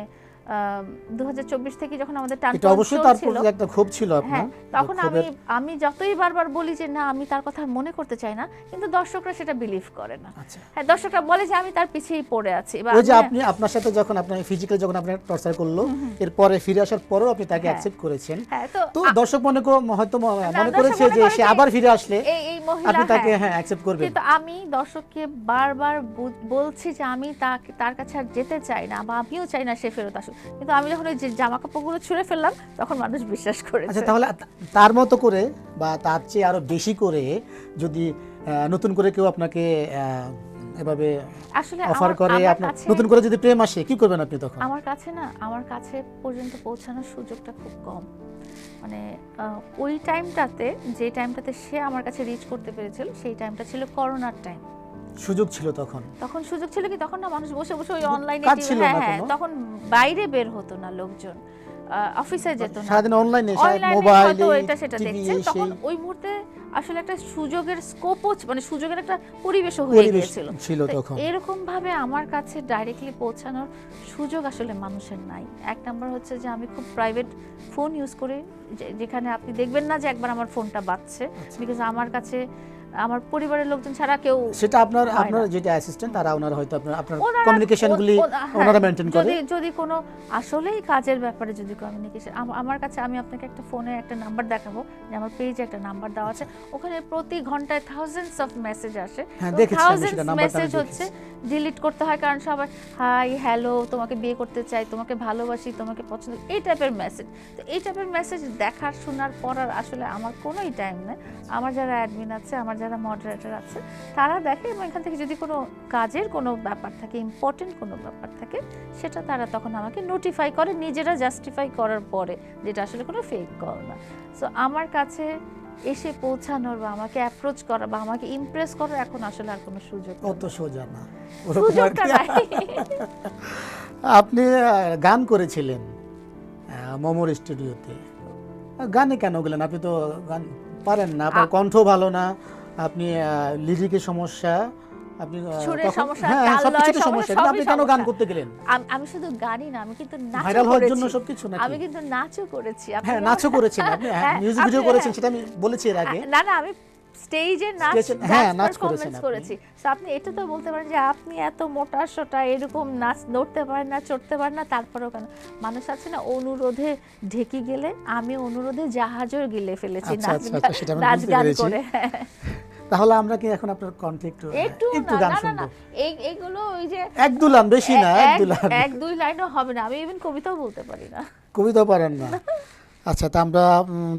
2024 থেকে যখন আমাদের
এটা অবশ্যই তার প্রতি একটা ক্ষোভ ছিল আপনার,
তখন আমি যতই বারবার বলি যে না আমি তার কথা মনে করতে চাই না, কিন্তু দর্শকরা সেটা বিলিভ করে না। হ্যাঁ, দর্শকরা বলে যে আমি তার পিছেই পড়ে আছি।
ওই যে আপনি আপনার সাথে যখন আপনি ফিজিক্যালি যখন আপনি টর্চার করলো, এরপরে ফিরে আসার পরেও আপনি তাকে অ্যাকসেপ্ট করেছেন, তো দর্শক হয়তো মনে করেছে যে সে আবার ফিরে আসলে আপনি তাকে অ্যাকসেপ্ট করবেন।
কিন্তু আমি দর্শককে বারবার বলছি যে আমি তার কাছে আর যেতে চাই না, বা আমিও চাই না সে ফেরত আসুক, কিন্তু আমি যখন ওই যে জামা কাপড়গুলো ছুঁড়ে ফেললাম তখন মানুষ বিশ্বাস করেছে।
আচ্ছা, তাহলে তার মতো করে বা তার চেয়ে আরো বেশি করে যদি নতুন করে কেউ আপনাকে এভাবে
আসলে
অফার করে
আমার
আপনার
কাছে
নতুন করে যদি প্রেম আসে কি করবেন আপনি তখন?
আমার কাছে পর্যন্ত পৌঁছানোর সুযোগটা খুব কম। মানে ওই টাইমটাতে, যে টাইমটাতে সে আমার কাছে রিচ করতে পেরেছিল, সেই টাইমটা ছিল করোনার টাইম।
সুযোগ ছিল তখন।
তখন সুযোগ ছিল কি, তখন না মানুষ বসে বসে ওই অনলাইনে,
কাজ ছিল
হ্যাঁ
না
হ্যাঁ,
কোনো।
তখন বাইরে বের হতো না লোকজন, অফিসে যেত না,
সারাদিন অনলাইনে
অনলাইনে
মোবাইল
হয়তো এটা সেটা
টিভি
দেখছে। তখন
সেই
ওই মুহূর্তে আসলে একটা সুযোগের স্কোপও, মানে সুযোগের একটা পরিবেশও হয়ে
পরিবেশ
গিয়েছিল।
ছিল
তো
তখন।
এরকম ভাবে আমার কাছে ডাইরেক্টলি পৌঁছানোর সুযোগ আসলে মানুষের নাই। এক নাম্বার হচ্ছে যে আমি খুব প্রাইভেট ফোন ইউজ করি, যেখানে আপনি দেখবেন না যে একবার আমার ফোনটা বাজছে, বিকজ আমার কাছে আমার পরিবারের লোকজন ছাড়া কেউ,
সেটা আপনার
হয় না।
আপনার যেটা অ্যাসিস্ট্যান্ট তারা ওনারা হয়তো আপনার
ওনারা-
কমিউনিকেশনগুলি
হ্যাঁ,
ওনারা মেনটেন করে।
যদি কোনো আসলেই কাজের ব্যাপারে যদি কমিউনিকেশন, আমার কাছে, আমি আপনাকে একটা ফোনে একটা নাম্বার দেখাবো, যে আমার পেজে একটা নাম্বার দেওয়া আছে, ওখানে প্রতি ঘন্টায় থাউজেন্ডস অফ মেসেজ আসে।
হ্যাঁ, দেখেছি আমি
থাউজেন্ডস
সেটা, নাম্বারটা আমি
মেসেজ হচ্ছে
দেখেছি।
ডিলিট করতে হয়, কারণ সবাই হাই হ্যালো, তোমাকে বিয়ে করতে চাই, তোমাকে ভালোবাসি, তোমাকে পছন্দ, এই টাইপের মেসেজ। তো এই টাইপের মেসেজ দেখার, শোনার পর আর আসলে আমার কোনোই টাইম নেই। আমার যারা অ্যাডমিন আছে, আমার যারা মডারেটর আছে, তারা দেখে, এবং এখান থেকে যদি কোনো কাজের কোনো ব্যাপার থাকে, ইম্পর্টেন্ট কোনো ব্যাপার থাকে, সেটা তারা তখন আমাকে নোটিফাই করে, নিজেরা জাস্টিফাই করার পরে, যেটা আসলে কোনো ফেক কল না। সো আমার কাছে এসে পৌঁছানোর বা আমাকে অ্যাপ্রোচ করা বা আমাকে ইমপ্রেস করার এখন আসলে আর কোনো সুযোগ নেই।
অত সোজা না।
সুযোগটা নাই।
আপনি গান করেছিলেন মোমোর স্টুডিওতে, গানে কেন গেলেন? আপনি তো গান পারেন না, আপনার কণ্ঠ ভালো না, আপনি লিরিকের সমস্যা, আপনি
সুরের সমস্যা,
হ্যাঁ
তাল লয়ের
সবকিছুতে সমস্যা, কিন্তু আপনি
সবই
কেন গান
সমস্যা।
করতে গেলেন?
আমি শুধু গানই না, আমি কিন্তু নাচও
ভাইরাল হওয়ার জন্য
করেছি।
সবকিছু নাকি?
আমি কিন্তু নাচও করেছি।
হ্যাঁ, নাচও করেছেন আপনি,
হ্যাঁ,
মিউজিক ভিডিও
আপনি-
করেছেন, সেটা আমি বলেছি এর আগে।
না না, আমি স্টেজে নাচ,
হ্যাঁ, নাচ
নাচ
করেছেন আপনি।
করেছি। তো আপনি এটা তো বলতে পারেন যে আপনি এত মোটা সোটা, এরকম নাচ, নড়তে পারেন না, চড়তে পারেন না, তারপরেও কেন? মানুষ আছে না, অনুরোধে ঢেকি গেলে, আমি অনুরোধে জাহাজও গিলে ফেলেছি
আচ্ছা,
নাচ
আচ্ছা, সেটা আমি
নাচ
বুঝতে
গান
পেরেছি।
করে।
তাহলে আমরা কি এখন আপনার কণ্ঠে একটু
একটু
গান
না না
শুনবো?
না, এইগুলো ওই যে
এক দু লাইন, বেশি না, এক দু লাইন।
এক দুই লাইনও হবে না। আমি ইভেন কবিতাও বলতে পারি না।
কবিতা পারেন না? আচ্ছা, তা আমরা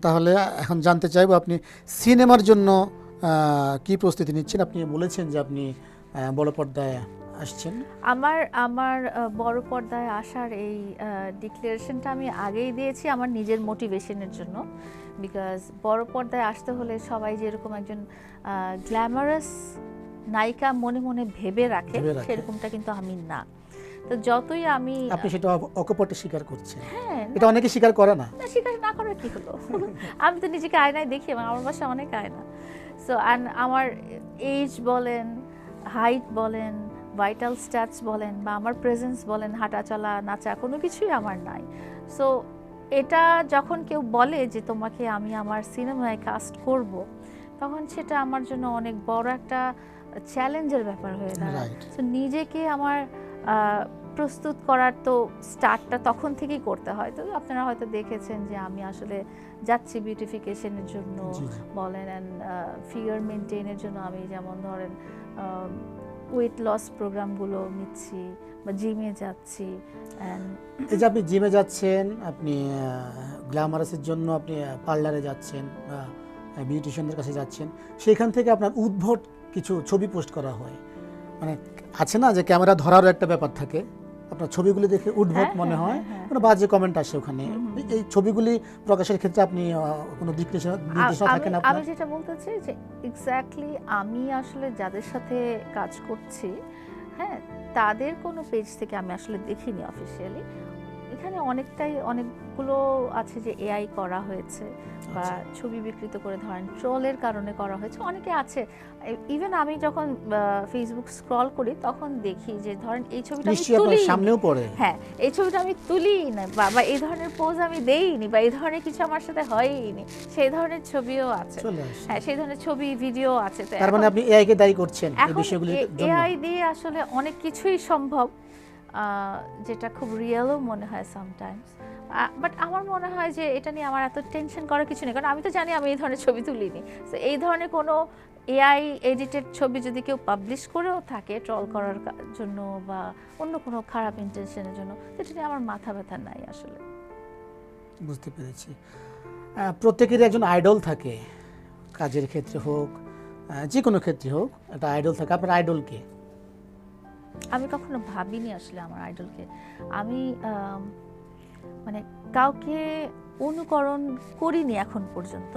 তাহলে এখন জানতে চাইবো আপনি সিনেমার জন্য কি প্রস্তুতি নিচ্ছেন? আপনি বলেছেন যে আপনি বড় পর্দায় আসছেন।
আমার বড় পর্দায় আসার এই ডিক্লারেশনটা আমি আগেই দিয়েছি আমার নিজের মোটিভেশনের জন্য। বিকজ বড় পর্দায় আসতে হলে সবাই যেরকম একজন গ্ল্যামারাস নায়িকা মনে মনে ভেবে রাখে, সেরকমটা কিন্তু আমি না। তো যতই আমি,
আপনি সেটা অকপটে স্বীকার করছেন।
হ্যাঁ,
এটা অনেকে স্বীকার করে না।
না, স্বীকার না করার কি হলো? আমি তো নিজেকে আয়নায় দেখি, এবং আমার বাসায় অনেক আয়না। সো আমার এজ বলেন, হাইট বলেন, ভাইটাল স্ট্যাটস বলেন, বা আমার প্রেজেন্স বলেন, হাঁটা চলা নাচা, কোনো কিছুই আমার নাই। সো এটা যখন কেউ বলে যে তোমাকে আমি আমার সিনেমায় কাস্ট করব, তখন সেটা আমার জন্য অনেক বড় একটা চ্যালেঞ্জের ব্যাপার হয়ে দাঁড়ায়। সো নিজেকে আমার প্রস্তুত করার তো স্টার্টটা তখন থেকেই করতে হয়। তো আপনারা হয়তো দেখেছেন যে আমি আসলে যাচ্ছি বিউটিফিকেশনের জন্য বলেন, অ্যান্ড ফিগার মেনটেনের জন্য আমি যেমন ধরেন ওয়েট লস প্রোগ্রামগুলো নিচ্ছি, বা জিমে যাচ্ছি।
এই যে আপনি জিমে যাচ্ছেন, আপনি গ্ল্যামারাসের জন্য আপনি পার্লারে যাচ্ছেন, বিউটিশিয়ানদের কাছে যাচ্ছেন, সেখান থেকে আপনার উদ্ভট কিছু ছবি পোস্ট করা হয়। মানে আছে না যে ক্যামেরা ধরারও একটা ব্যাপার থাকে, আপনার ছবিগুলি দেখে উদ্ভট মনে হয়, কোনো বাজে কমেন্ট আসে ওখানে। এই ছবিগুলি প্রকাশের ক্ষেত্রে আপনি কোনো নির্দেশনা থাকে না?
আমি যেটা বলতে চাই যে এক্স্যাক্টলি আমি আসলে যাদের সাথে কাজ করছি, হ্যাঁ, তাদের কোনো পেজ থেকে আমি আসলে দেখিনি অফিসিয়ালি। এখানে অনেকগুলো আছে যে এআই করা হয়েছে, বা ছবি বিকৃত করে ধরেন ট্রোলের কারণে করা হয়েছে, অনেকে আছে। ইভেন আমি যখন ফেসবুক স্ক্রল করি তখন দেখি যে ধরেন এই ছবিটা আমি তুলি,
সামনেও পড়ে,
হ্যাঁ, এই ছবিটা আমি তুলি না, বা এই ধরনের পোজ আমি দেইনি, বা এই ধরনের কিছু আমার সাথে হয়ইনি, সেই ধরনের ছবিও আছে। হ্যাঁ, সেই ধরনের ছবি ভিডিও আছে।
তার মানে আপনি এআই কে দায়ী করছেন এই বিষয়গুলির জন্য?
এআই দিয়ে আসলে অনেক কিছুই সম্ভব, যেটা খুব রিয়েলও মনে হয় সামটাইমস। বাট আমার মনে হয় যে এটা নিয়ে আমার এত টেনশন করার কিছু নেই, কারণ আমি তো জানি আমি এই ধরনের ছবি তুলিনি। তো এই ধরনের কোনো এআই এডিটেড ছবি যদি কেউ পাবলিশ করেও থাকে ট্রল করার জন্য বা অন্য কোনো খারাপ ইন্টেনশনের জন্য, সেটা নিয়ে আমার মাথা ব্যথা নাই আসলে।
বুঝতে পেরেছি। প্রত্যেকেরই একজন আইডল থাকে, কাজের ক্ষেত্রে হোক, যে কোনো ক্ষেত্রে হোক, একটা আইডল থাকে। আপনার আইডল কে?
আমি কখনো ভাবিনি আসলে আমার আইডলকে। আমি মানে কাউকে অনুকরণ করিনি এখন পর্যন্ত,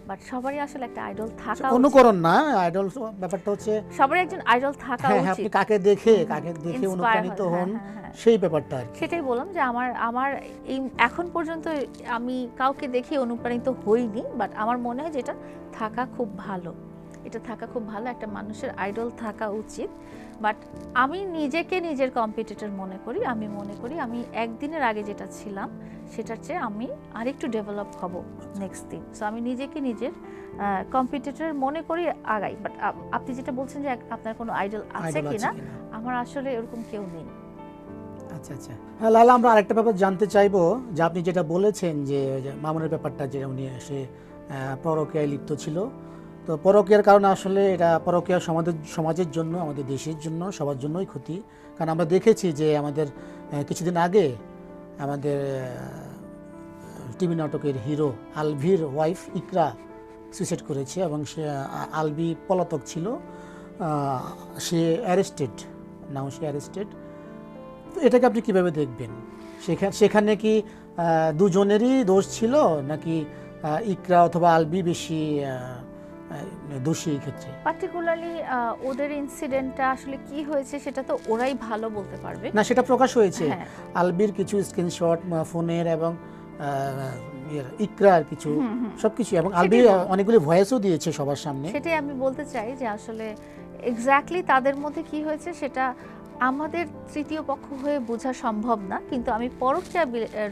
বাট সবারই আসলে একটা আইডল থাকা উচিত।
অনুকরণ না, আইডল ব্যাপারটা হচ্ছে
সবারই একজন আইডল থাকা
হ্যাঁ,
উচিত।
আপনি কাকে দেখে
Inspire
অনুপ্রাণিত
হয়,
হন,
হ্যাঁ, হ্যাঁ।
সেই ব্যাপারটা আর কি।
সেটাই বললাম যে আমার এই এখন পর্যন্ত আমি কাউকে দেখে অনুপ্রাণিত হইনি, বাট আমার মনে হয় যে এটা থাকা খুব ভালো, এটা থাকা খুব ভালো, একটা মানুষের আইডল থাকা উচিত। বাট আমি নিজেকে নিজের কম্পিটিটর মনে করি। আমি মনে করি আমি একদিনের আগে যেটা ছিলাম সেটার চেয়ে আমি আরেকটু ডেভেলপ হব নেক্সট দিন। সো আমি নিজেকে নিজের কম্পিটিটর মনে করি, আগাই। বাট আপনি যেটা বলছেন যে আপনার কোনো আইডল আছে
Idol
কিনা, আমার আসলে এরকম কেউ নেই।
আচ্ছা আচ্ছা, হ্যাঁ লালা, আমরা আরেকটা ব্যাপার জানতে চাইবো যে আপনি যেটা বলেছেন যে মামুনের ব্যাপারটা, যে উনি সে পরকীয়ায় লিপ্ত ছিল। তো পরকীয়ার কারণে আসলে এটা পরকীয়া সমাজের জন্য, আমাদের দেশের জন্য, সবার জন্যই ক্ষতি। কারণ আমরা দেখেছি যে আমাদের কিছুদিন আগে আমাদের টিভি নাটকের হিরো আলভির ওয়াইফ ইকরা সুইসাইড করেছে, এবং সে আলভি পলাতক ছিল, সে অ্যারেস্টেড, নাও সে অ্যারেস্টেড। তো এটাকে আপনি কিভাবে দেখবেন? সেখানে কি দুজনেরই দোষ ছিল, নাকি ইকরা অথবা আলবি বেশি দোষী এই ক্ষেত্রে?
পার্টিকুলারলি ওদের ইনসিডেন্টটা আসলে কি হয়েছে সেটা তো ওরাই ভালো বলতে পারবে।
না, সেটা প্রকাশ হয়েছে,
হ্যাঁ।
আলবির কিছু স্ক্রিনশট ফোনের, এবং ইকরার কিছু, সবকিছু, এবং আলবি অনেকগুলি ভয়েসও দিয়েছে সবার সামনে।
সেটাই আমি বলতে চাই যে আসলে এক্স্যাক্টলি তাদের মধ্যে কি হয়েছে সেটা আমাদের তৃতীয় পক্ষ হয়ে বোঝা সম্ভব না। কিন্তু আমি পরকীয়া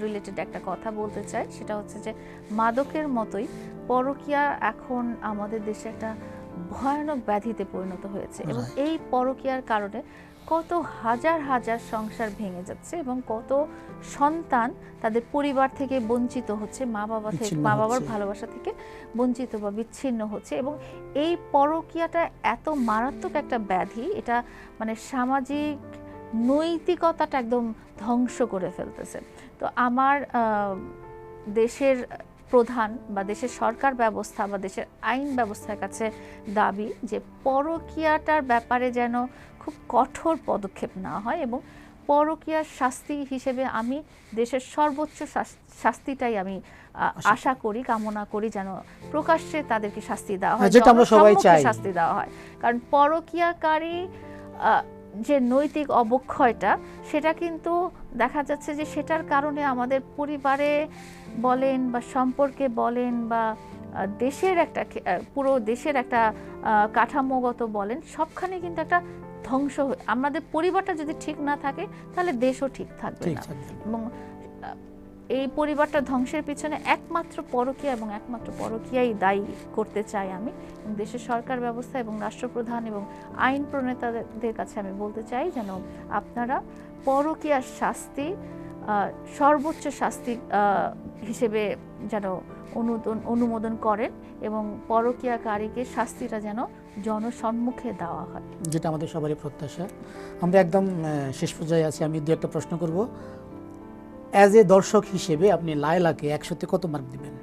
রিলেটেড একটা কথা বলতে চাই, সেটা হচ্ছে যে মাদকের মতোই পরকীয়া এখন আমাদের দেশে একটা ভয়ানক ব্যাধিতে পরিণত হয়েছে, এবং এই পরকীয়ার কারণে কত হাজার হাজার সংসার ভেঙে যাচ্ছে, এবং কত সন্তান তাদের পরিবার থেকে বঞ্চিত হচ্ছে, মা বাবার ভালোবাসা থেকে বঞ্চিত বা বিচ্ছিন্ন হচ্ছে। এবং এই পরকীয়াটা এত মারাত্মক একটা ব্যাধি, এটা মানে সামাজিক নৈতিকতাটা একদম ধ্বংস করে ফেলতেছে। তো আমার দেশের প্রধান বা দেশের সরকার ব্যবস্থা বা দেশের আইন ব্যবস্থার কাছে দাবি যে পরকীয়াটার ব্যাপারে যেন খুব কঠোর পদক্ষেপ নেওয়া হয়, এবং পরকীয়ার শাস্তি হিসেবে আমি দেশের সর্বোচ্চ শাস্তিটাই আমি আশা করি, কামনা করি, যেন প্রকাশ্যে তাদেরকে শাস্তি দেওয়া হয়,
যেটা আমরা সবাই চাই,
শাস্তি দেওয়া হয়। কারণ পরকীয়াকারী যে নৈতিক অবক্ষয়টা, সেটা কিন্তু দেখা যাচ্ছে যে সেটার কারণে আমাদের পরিবারে বলেন বা সম্পর্কে বলেন বা দেশের একটা পুরো দেশের একটা কাঠামোগত বলেন, সবখানে কিন্তু একটা ধ্বংস। আমাদের পরিবারটা যদি ঠিক না থাকে তাহলে দেশও ঠিক থাকবে না। এবং এই পরিবারটা ধ্বংসের পিছনে একমাত্র পরকীয়া এবং একমাত্র পরকীয়াই দায়ী করতে চাই আমি। এবং দেশের সরকার ব্যবস্থা এবং রাষ্ট্রপ্রধান এবং আইন প্রণেতাদের কাছে আমি বলতে চাই যেন আপনারা পরকীয়ার শাস্তি সর্বোচ্চ শাস্তি হিসেবে যেন অনুমোদন করেন, এবং পরকীয়াকারীকে শাস্তিটা যেন জনসম্মুখে দেওয়া হয়,
যেটা আমাদের সবারই প্রত্যাশা। আমরা একদম শেষ পর্যায়ে আছি, আমি দু একটা প্রশ্ন করব। অ্যাজ এ দর্শক হিসেবে আপনি লায়লাকে 100-তে কত মার্ক দিবেন?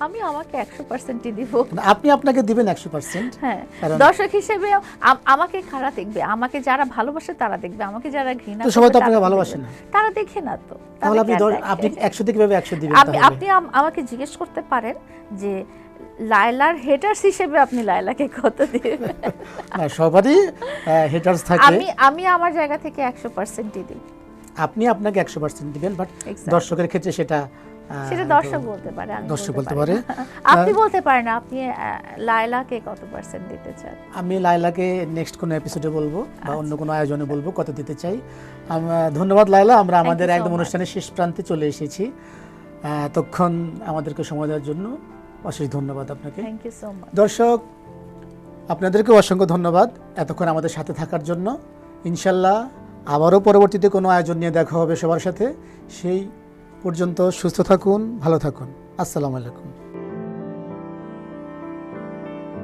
আমি আমাকে 100% দিব।
আপনি আপনাকে দিবেন 100%?
হ্যাঁ, দর্শক হিসেবে আমাকে কারা দেখবে? আমাকে যারা ভালোবাসে তারা দেখবে, আমাকে যারা ঘৃণা করে
সবাই তো আপনাকে ভালোবাসে না,
তারা দেখে না। তো
তাহলে আপনি 100 থেকে কিভাবে 100 দিবেন?
আপনি আমাকে জিজ্ঞেস করতে পারেন যে লায়লার হেটার্স হিসেবে আপনি লায়লাকে কত দিবেন?
না, সবারই হেটার্স থাকে।
আমি আমার জায়গা থেকে 100% দিই।
আপনি আপনাকে 100% দিবেন, বাট দর্শকের ক্ষেত্রে সেটা
দর্শক বলতে পারে, আমি
বলতে পারে।
আপনি বলতে পারেন আপনি লায়লাকে কত পার্সেন্ট দিতে চান?
আমি লায়লাকে নেক্সট কোনো এপিসোডে বলবো বা অন্য কোনো আয়োজনে বলবো কত দিতে চাই। ধন্যবাদ লায়লা, আমরা আমাদের একদম অনুষ্ঠানের শেষ প্রান্তে চলে এসেছি। তখন আমাদেরকে সময় দেওয়ার জন্য অশেষ ধন্যবাদ আপনাকে।
Thank you so much.
দর্শক, আপনাদেরকে অসংখ্য ধন্যবাদ এতক্ষণ আমাদের সাথে থাকার জন্য। ইনশাল্লাহ আবারও পরবর্তীতে কোনো আয়োজন নিয়ে দেখা হবে সবার সাথে। সেই পর্যন্ত সুস্থ থাকুন, ভালো থাকুন। আসসালামু আলাইকুম।